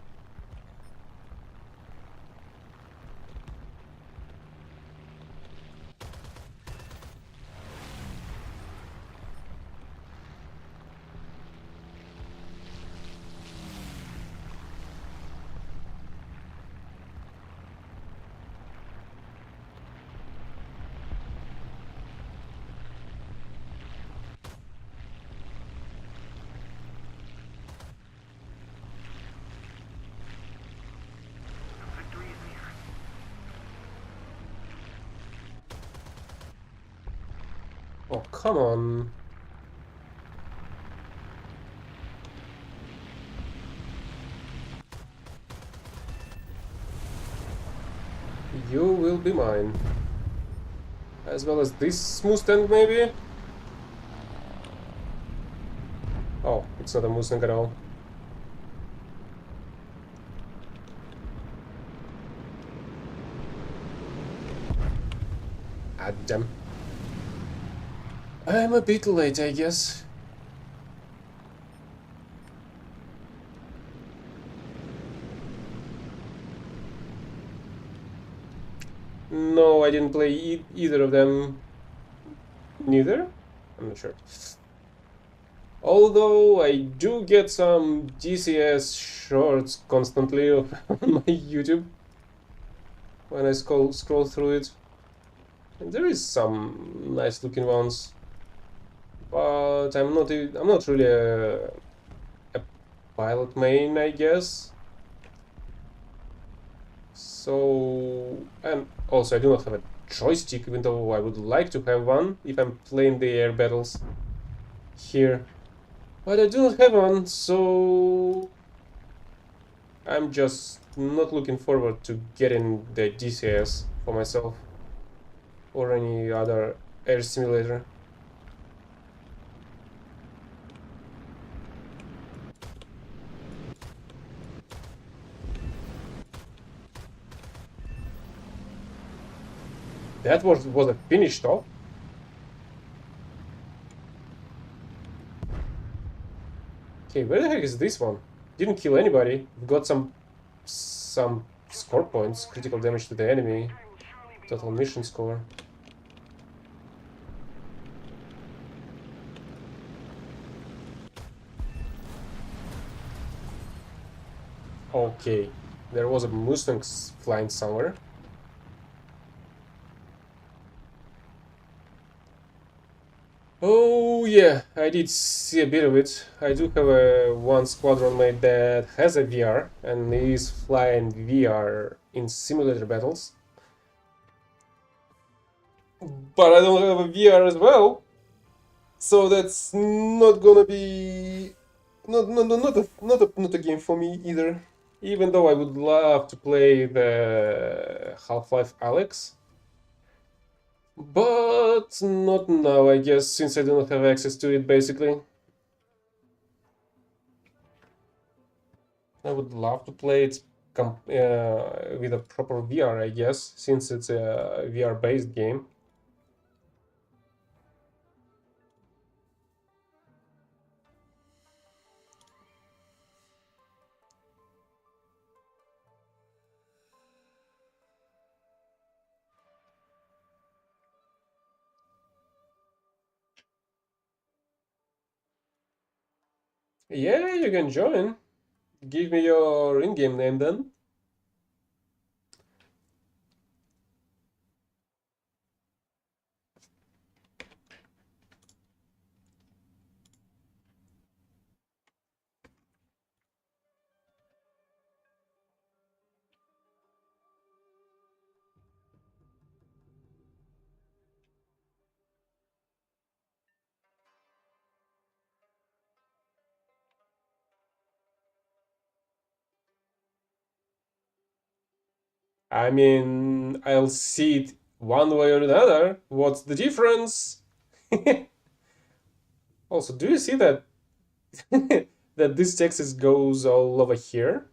Victory is near. Oh, come on. You will be mine. As well as this Mustang, maybe? Oh, it's not a Mustang at all. Ah, damn. I'm a bit late, I guess. No, I didn't play either of them. Neither? I'm not sure. Although I do get some DCS shorts constantly on my YouTube when I scroll through it. And there is some nice looking ones. But I'm not really a pilot main, I guess. So, and also I do not have a joystick, even though I would like to have one if I'm playing the air battles here. But I do not have one, so I'm just not looking forward to getting the DCS for myself or any other air simulator. That was a finished off. Okay, where the heck is this one? Didn't kill anybody. Got some score points, critical damage to the enemy, total mission score. Okay, there was a Mustang flying somewhere. Oh yeah, I did see a bit of it. I do have a one squadron mate that has a VR and is flying VR in simulator battles. But I don't have a VR as well, so that's not gonna be not a game for me either. Even though I would love to play the Half-Life Alyx, but not now, I guess, since I do not have access to it, basically. I would love to play it with a proper VR, I guess, since it's a VR-based game. Yeah, you can join. Give me your in-game name then. I mean, I'll see it one way or another. What's the difference? Also, do you see that that this text goes all over here,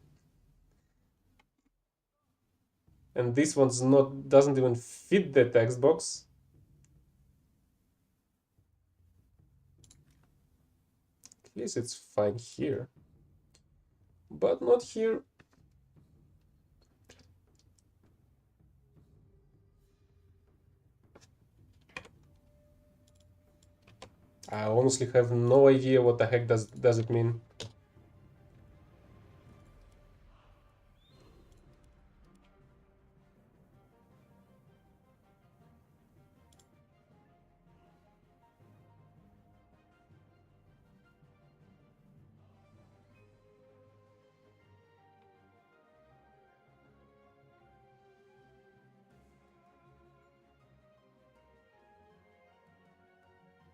and this one's not doesn't even fit the text box? At least it's fine here, but not here. I honestly have no idea what the heck does it mean.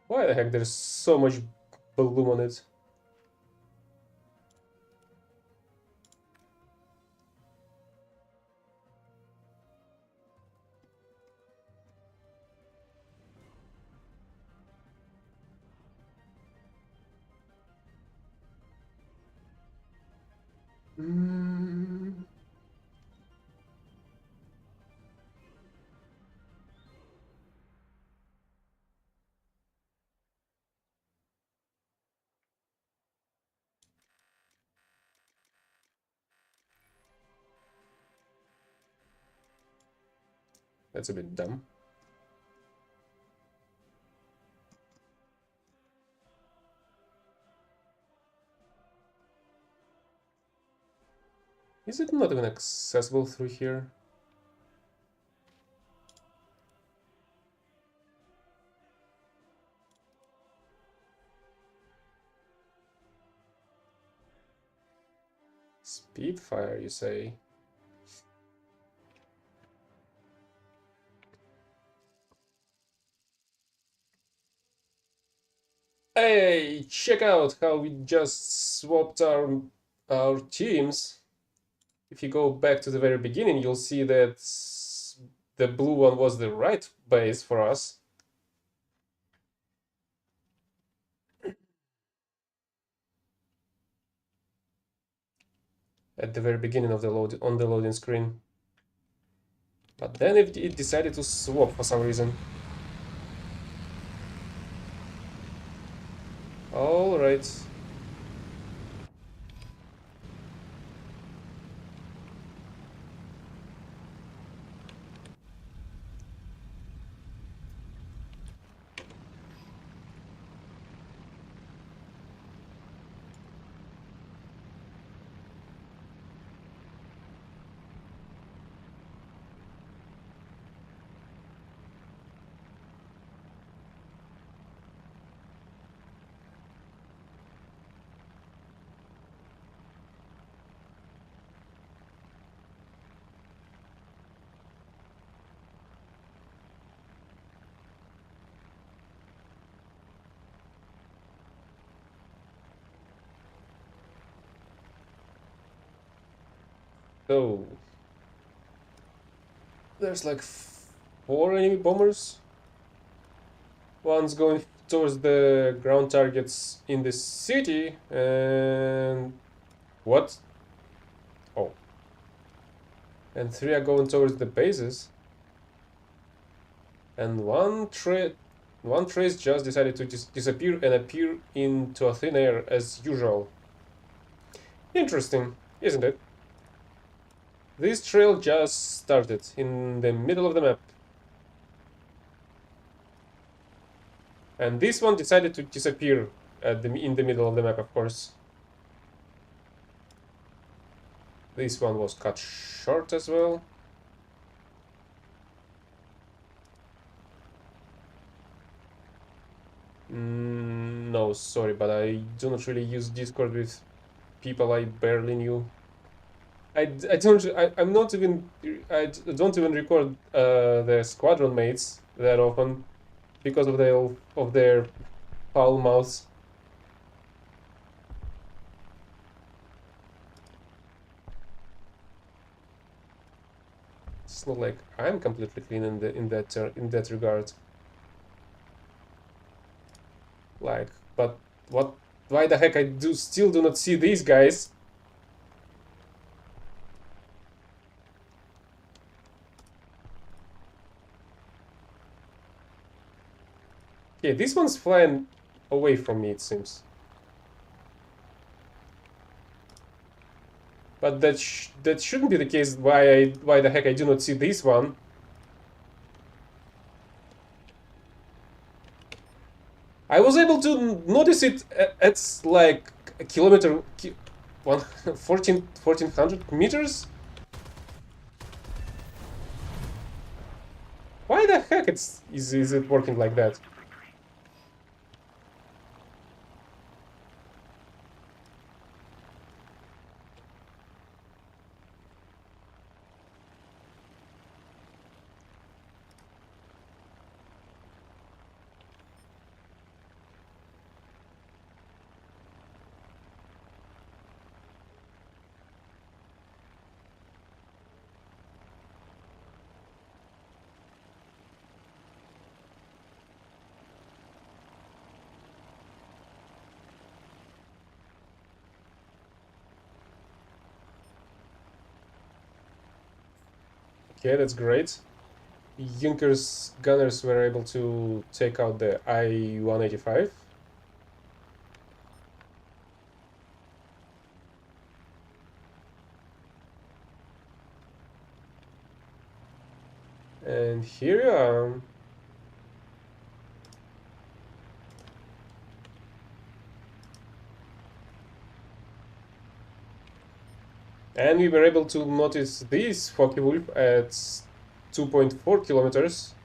Why the heck there's so much bloom on it? Mm, that's a bit dumb. Is it not even accessible through here? Speedfire, you say? Hey, check out how we just swapped our teams. If you go back to the very beginning, you'll see that the blue one was the right base for us. At the very beginning of the on the loading screen. But then it decided to swap for some reason. All right. So there's like 4 enemy bombers. One's going towards the ground targets in the city, and what? Oh, and 3 are going towards the bases, and one trace just decided to disappear and appear into a thin air as usual. Interesting, isn't it? This trail just started in the middle of the map. And this one decided to disappear in the middle of the map, of course. This one was cut short as well. No, sorry, but I do not really use Discord with people I barely knew. I'm not even don't even record the squadron mates that often because of their foul mouths. It's not like I'm completely clean in that regard. Like, but what? Why the heck I still do not see these guys? Okay, this one's flying away from me, it seems. But that shouldn't be the case. Why the heck I do not see this one? I was able to notice it at like a kilometer, 1400 meters. Why the heck is it working like that? Okay, that's great. Junker's gunners were able to take out the I-185. And here you are. And we were able to notice this Focke-Wulf at 2.4 kilometers.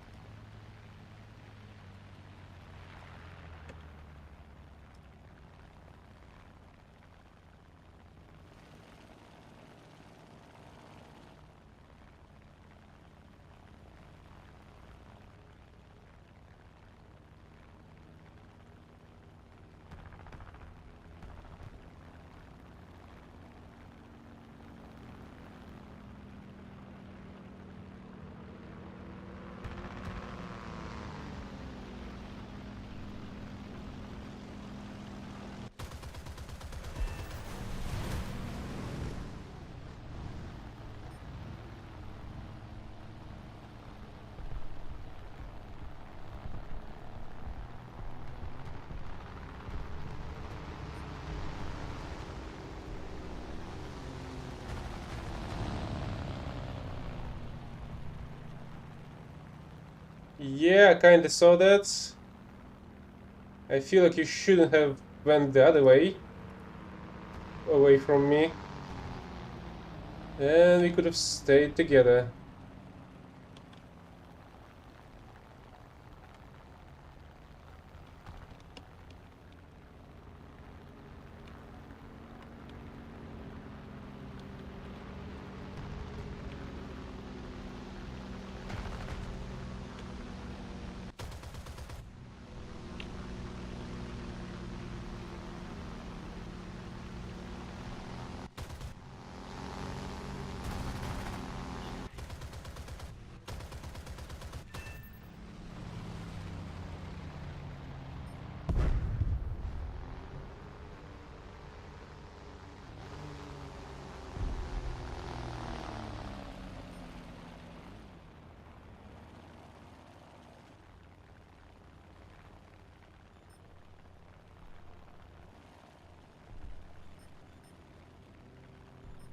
Yeah, I kinda saw that. I feel like you shouldn't have went the other way, away from me. And we could have stayed together.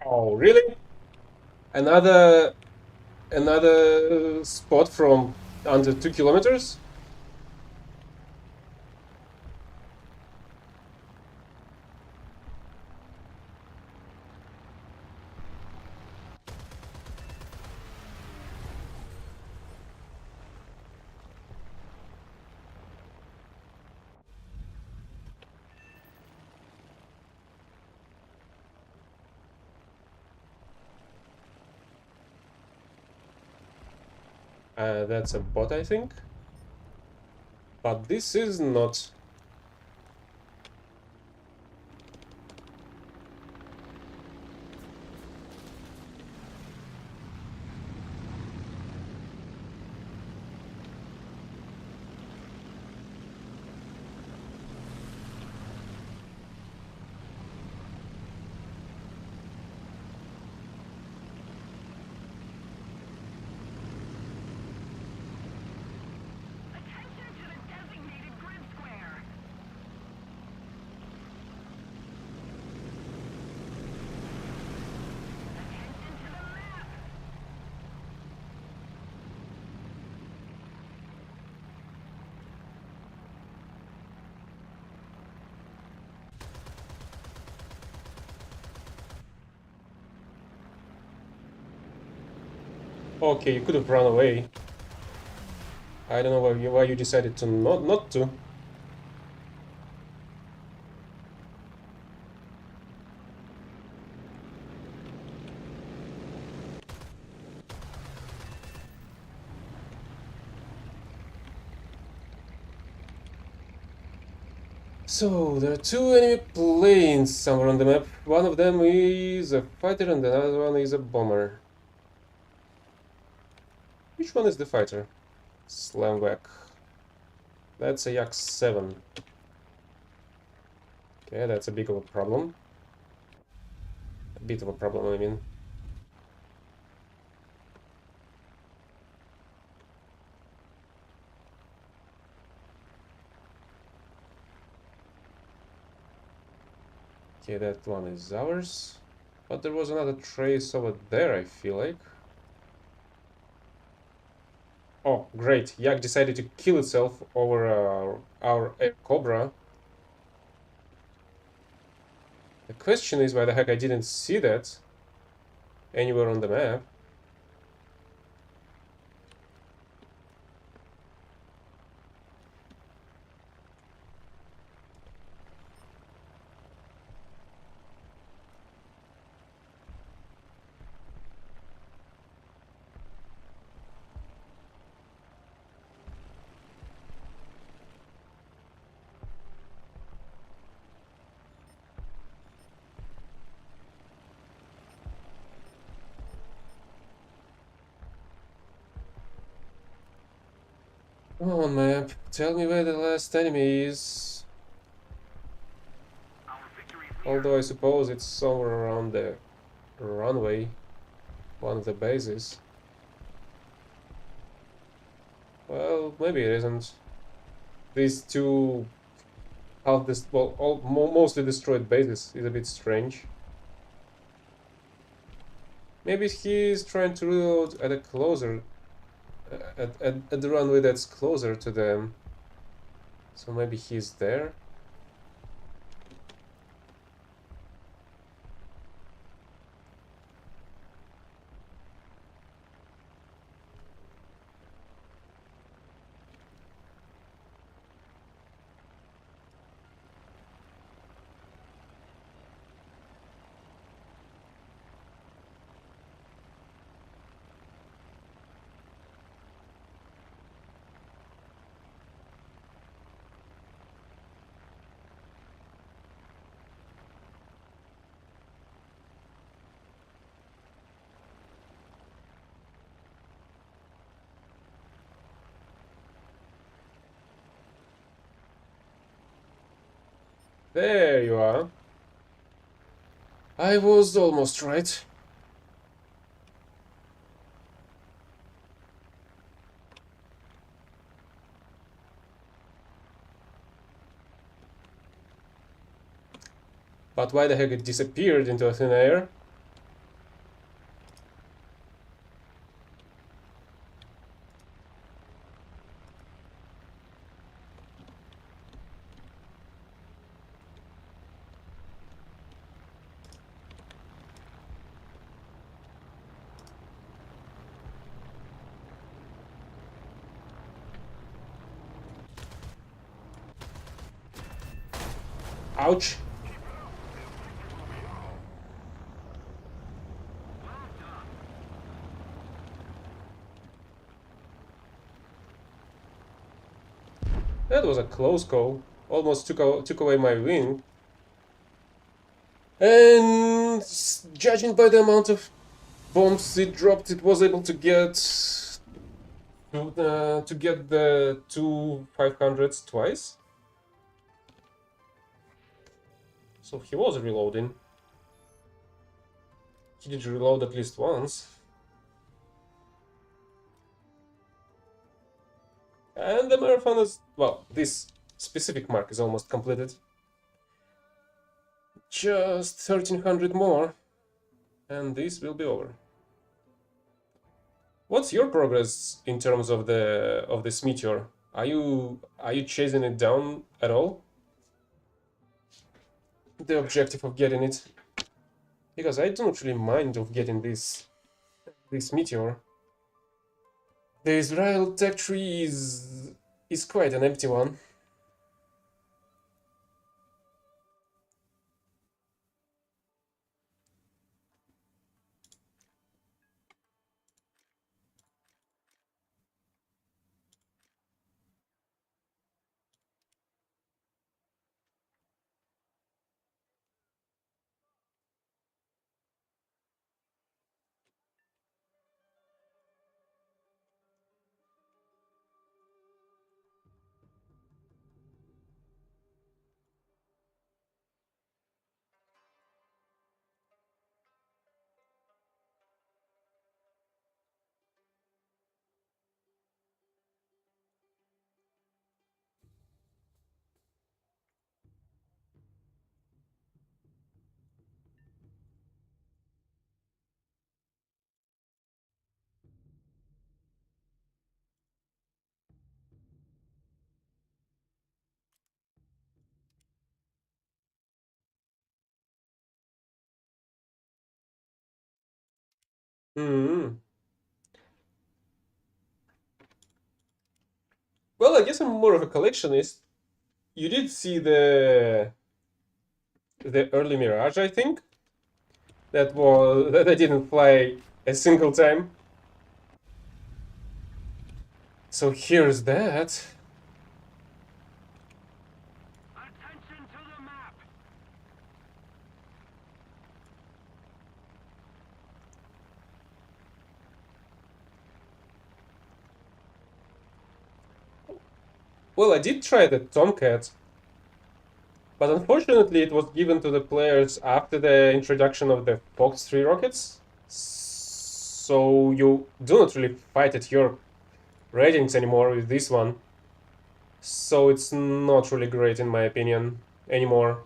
Oh, really? Another spot from under 2 kilometers? That's a bot, I think. But this is not. Attention to the designated grid square. Attention to the map. Okay, you could have run away. I don't know why you decided to not to. So, there are two enemy planes somewhere on the map. One of them is a fighter and another one is a bomber. Which one is the fighter? Slam whack. That's a Yak 7. Okay, that's a big of a problem. A bit of a problem, I mean. Okay, that one is ours. But there was another trace over there, I feel like. Oh, great. Yak decided to kill itself over our Air Cobra. The question is why the heck I didn't see that anywhere on the map. Come on, map. Tell me where the last enemy is. Our victory is near. Although I suppose it's somewhere around the runway. One of the bases. Well, maybe it isn't. These two half this well, mostly destroyed bases is a bit strange. Maybe he's trying to reload at a closer At the runway that's closer to them. So maybe he's there. There you are. I was almost right. But why the heck it disappeared into thin air? Ouch. That was a close call. Almost took away my wing. And judging by the amount of bombs it dropped, it was able to get the two 500s twice. So he was reloading. He did reload at least once. And the marathon is, well, this specific mark is almost completed. Just 1300 more, and this will be over. What's your progress in terms of this meteor? Are you chasing it down at all? The objective of getting it, because I don't really mind of getting this meteor. The Israel tech tree is quite an empty one. Hmm. Well, I guess I'm more of a collectionist. You did see the early Mirage, I think. That I didn't fly a single time. So here's that. Attention to the map. Well, I did try the Tomcat, but unfortunately it was given to the players after the introduction of the Fox 3 rockets. So you do not really fight at your ratings anymore with this one. So it's not really great in my opinion anymore.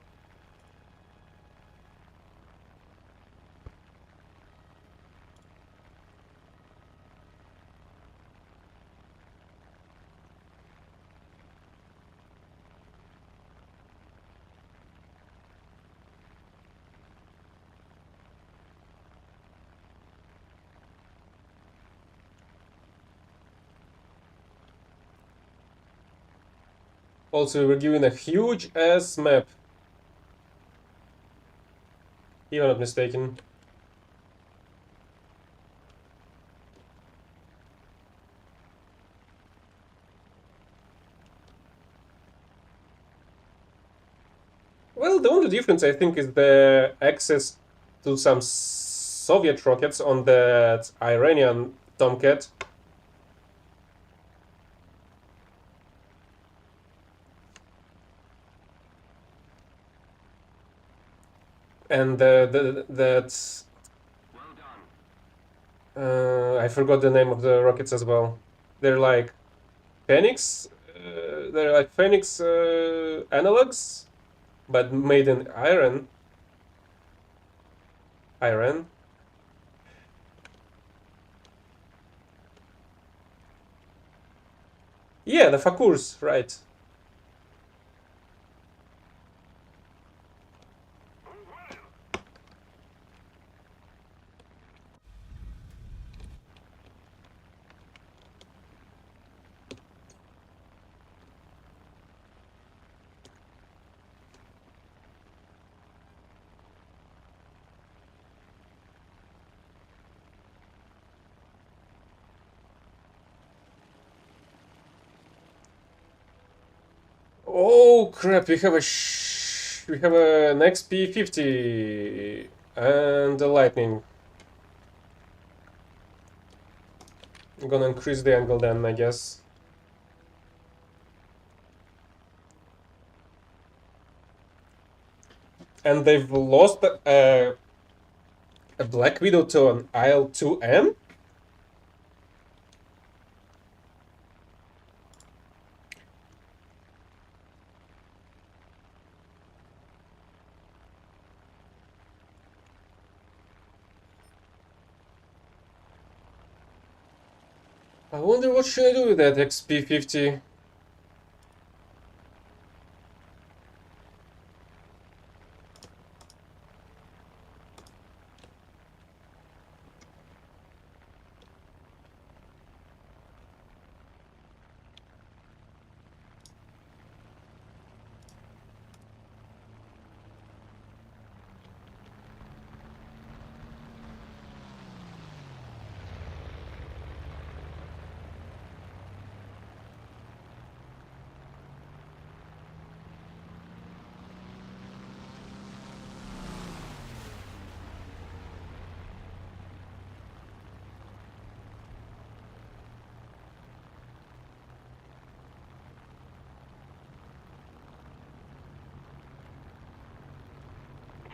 Also, we're given a huge ass map. If I'm not mistaken. Well, the only difference I think is the access to some Soviet rockets on that Iranian Tomcat. And that Well done. I forgot the name of the rockets as well. They're like Phoenix. They're like Phoenix analogs, but made in Iran. Iran. Yeah, the Fakurs, right? Oh crap! We have an XP50 and the lightning. I'm gonna increase the angle then, I guess. And they've lost a Black Widow to an IL-2M? I wonder what should I do with that XP50.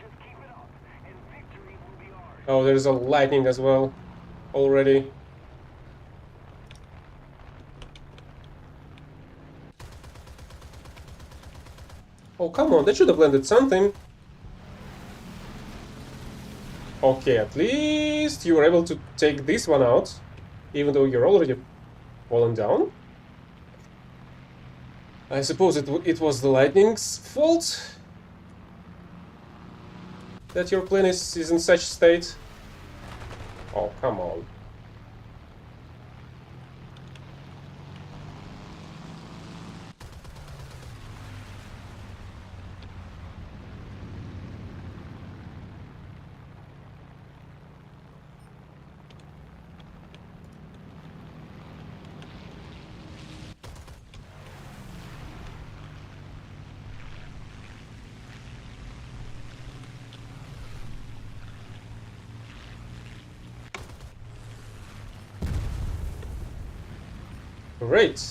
Just keep it up, and victory will be ours. Oh, there's a lightning as well already. Oh, come on, that should have landed something. Okay, at least you were able to take this one out, even though you're already fallen down. I suppose it was the lightning's fault that your plane is in such state. Oh, come on. Great.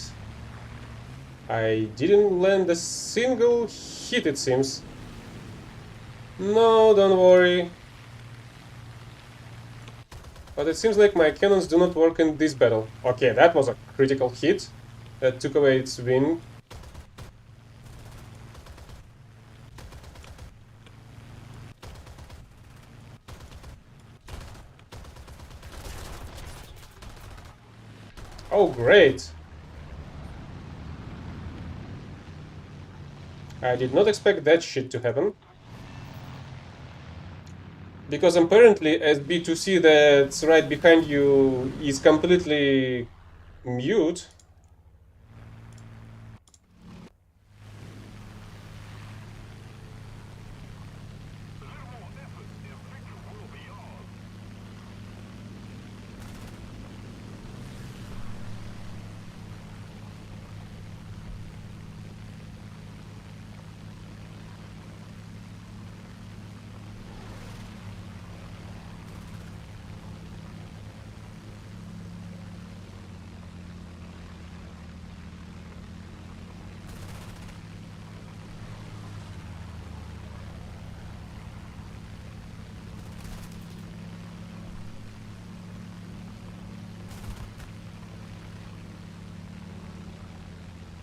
I didn't land a single hit, it seems. No, don't worry. But it seems like my cannons do not work in this battle. Okay, that was a critical hit that took away its wing. Oh, great. I did not expect that shit to happen. Because apparently SB2C that's right behind you is completely mute.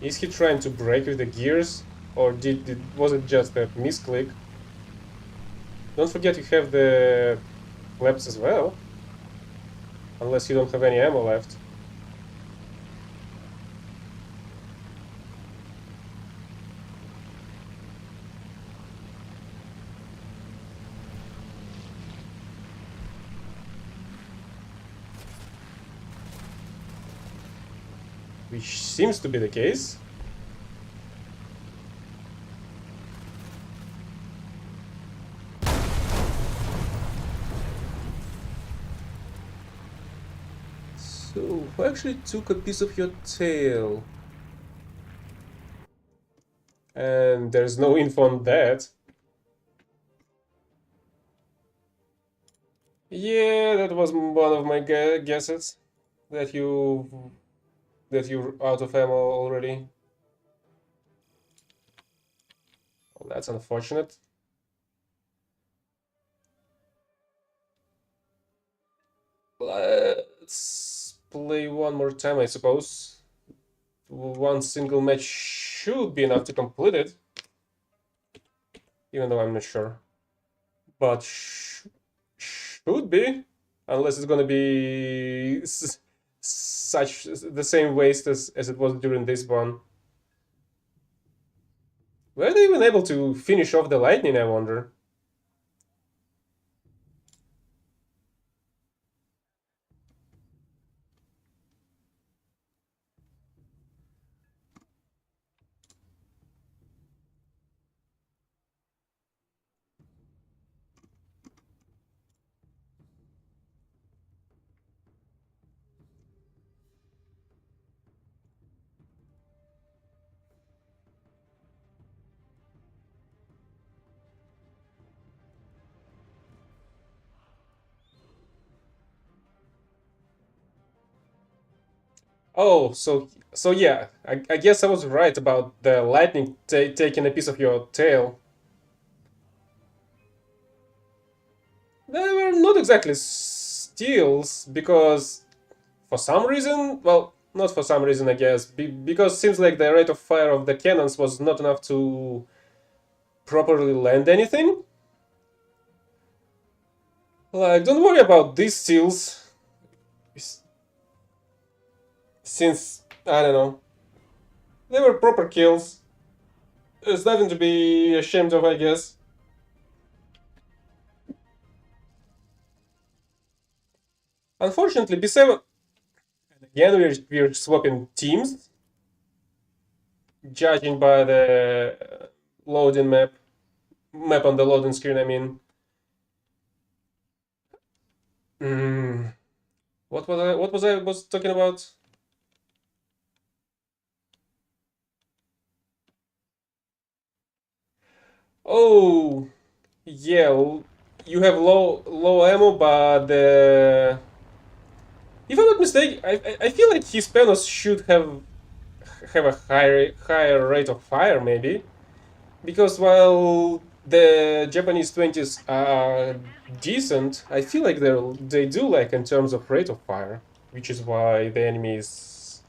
Is he trying to break with the gears? Or was it just a misclick? Don't forget you have the flaps as well. Unless you don't have any ammo left. Which seems to be the case. So, who actually took a piece of your tail? And there's no info on that. Yeah, that was one of my guesses. That you're out of ammo already. Well, that's unfortunate. Let's play one more time, I suppose. One single match should be enough to complete it. Even though I'm not sure. But should be. Unless it's gonna be such the same waste as it was during this one. Were they even able to finish off the lightning, I wonder? Oh, so yeah, I guess I was right about the lightning taking a piece of your tail. They were not exactly steals because for some reason, well, not for some reason, I guess, because it seems like the rate of fire of the cannons was not enough to properly land anything. Like, don't worry about these steals, since I don't know, they were proper kills. There's nothing to be ashamed of, I guess. Unfortunately, B7. Again, we're swapping teams, judging by the loading map on the loading screen. I mean, mm, what was I talking about? Oh, yeah, you have low ammo, but if I'm not mistaken, I feel like his Panos should have a higher rate of fire, maybe. Because while the Japanese 20s are decent, I feel like they do like in terms of rate of fire, which is why the enemies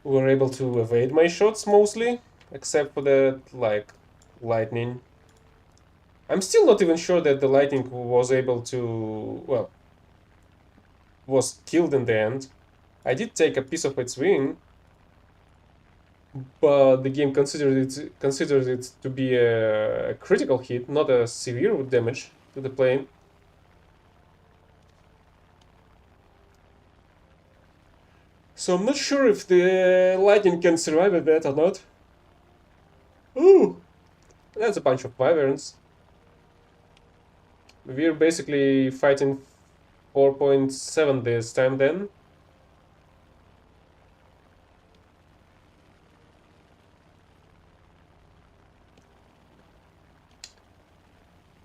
were able to evade my shots mostly, except for the like lightning. I'm still not even sure that the lightning was able to, well, was killed in the end. I did take a piece of its wing, but the game considers it to be a critical hit, not a severe damage to the plane. So I'm not sure if the lightning can survive that or not. Ooh, that's a bunch of wyverns. We're basically fighting 4.7 this time then.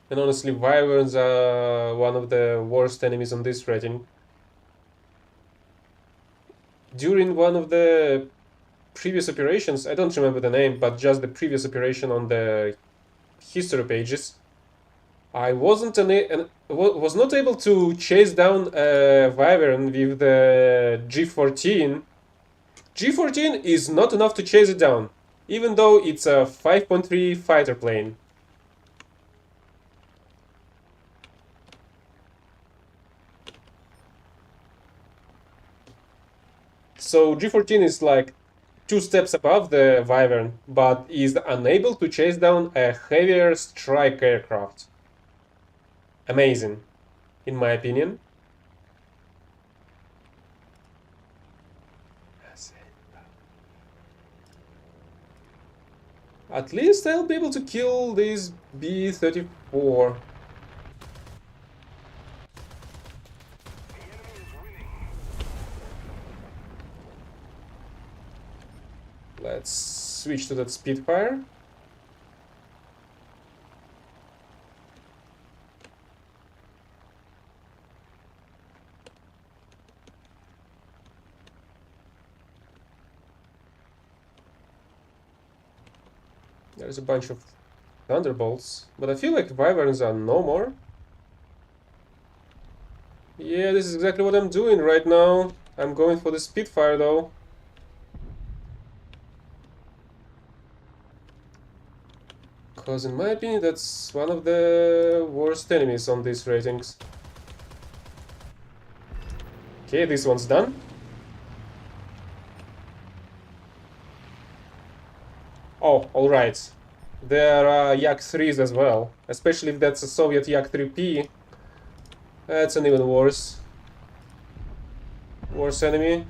And honestly, wyverns are one of the worst enemies on this rating. During one of the previous operations, I don't remember the name, but just the previous operation on the history pages, I was not able to chase down a wyvern with the G14 G14 is not enough to chase it down, even though it's a 5.3 fighter plane. So G14 is like 2 steps above the Wyvern, but is unable to chase down a heavier strike aircraft. Amazing, in my opinion. At least I'll be able to kill this B-34. Let's switch to that Spitfire. There's a bunch of Thunderbolts, but I feel like Wyverns are no more. Yeah, this is exactly what I'm doing right now. I'm going for the Spitfire though. Because in my opinion, that's one of the worst enemies on these ratings. Okay, this one's done. Oh, alright. There are Yak-3s as well. Especially if that's a Soviet Yak-3P. That's an even worse enemy.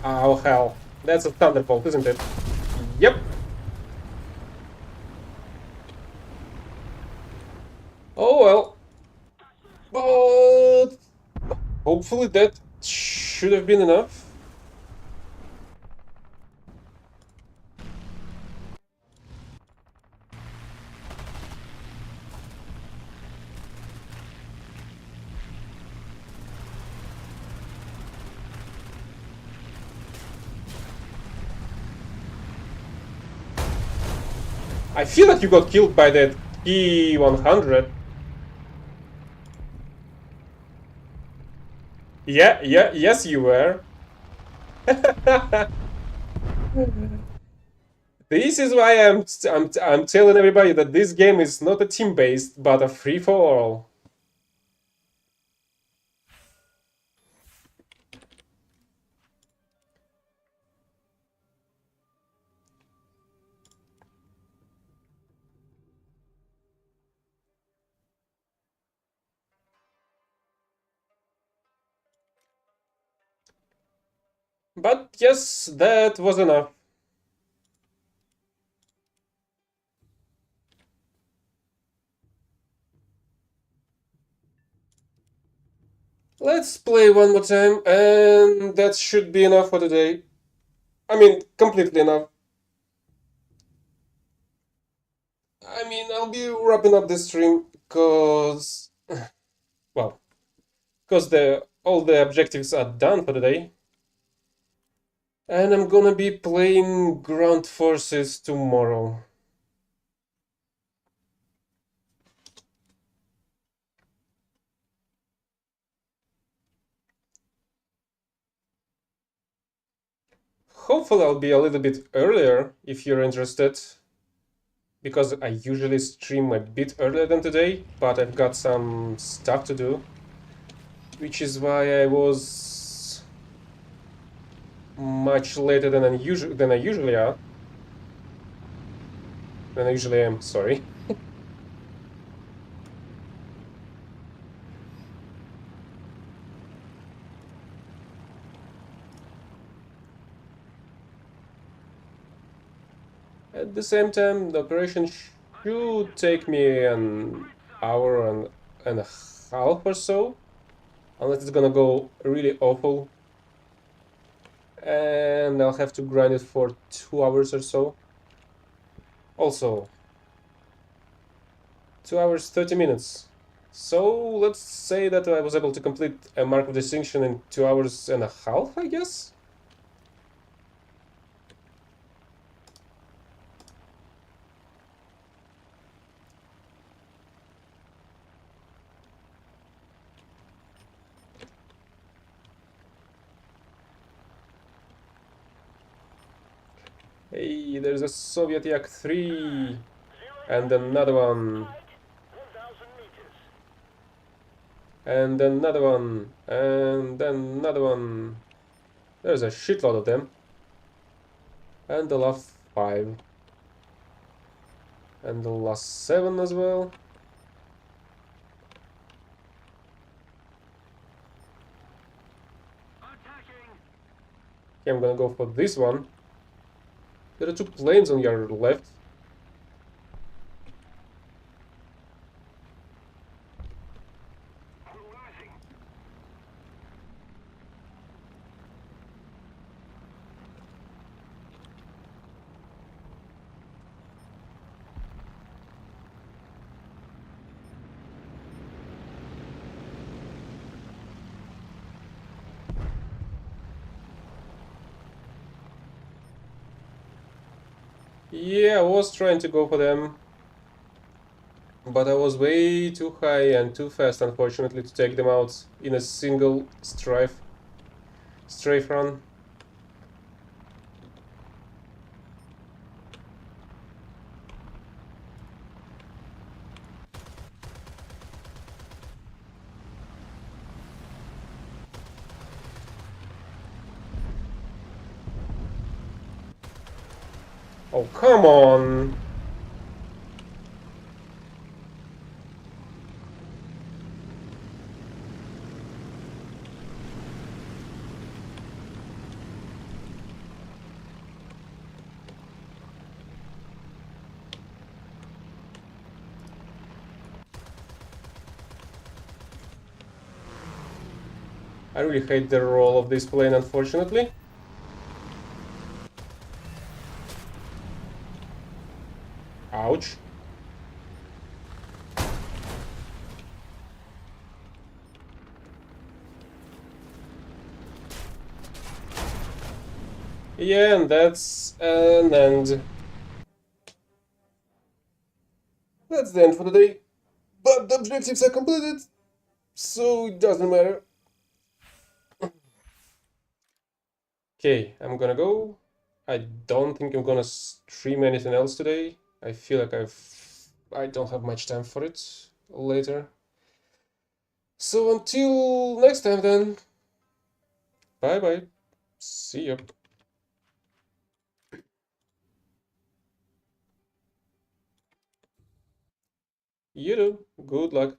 Oh hell. That's a Thunderbolt, isn't it? Yep. Oh well. But hopefully that should have been enough. I feel like you got killed by that P100. Yeah, yes you were. This is why I'm telling everybody that this game is not a team-based, but a free-for-all. But yes, that was enough. Let's play one more time, and that should be enough for today. I mean, completely enough. I mean, I'll be wrapping up this stream because, well, because all the objectives are done for the day. And I'm gonna be playing Ground Forces tomorrow. Hopefully I'll be a little bit earlier if you're interested, because I usually stream a bit earlier than today, but I've got some stuff to do, which is why I was much later than I usually am, sorry. At the same time, the operation should take me an hour and a half or so, unless it's gonna go really awful. And I'll have to grind it for 2 hours or so. Also, 2 hours 30 minutes. So let's say that I was able to complete a mark of distinction in 2 hours and a half, I guess? Hey, there's a Soviet Yak 3 and another one. And another one, and another one. There's a shitload of them. And the last 5. And the last 7 as well. Okay, I'm gonna go for this one. There are 2 planes on your left. Yeah, I was trying to go for them, but I was way too high and too fast, unfortunately, to take them out in a single strafe run. Oh, come on! I really hate the roll of this plane, unfortunately. Ouch. Yeah, and that's an end. That's the end for the day. But the objectives are completed, so it doesn't matter. Okay, I'm gonna go. I don't think I'm gonna stream anything else today. I feel like I don't have much time for it later. So until next time then. Bye bye. See you. You do. Good luck.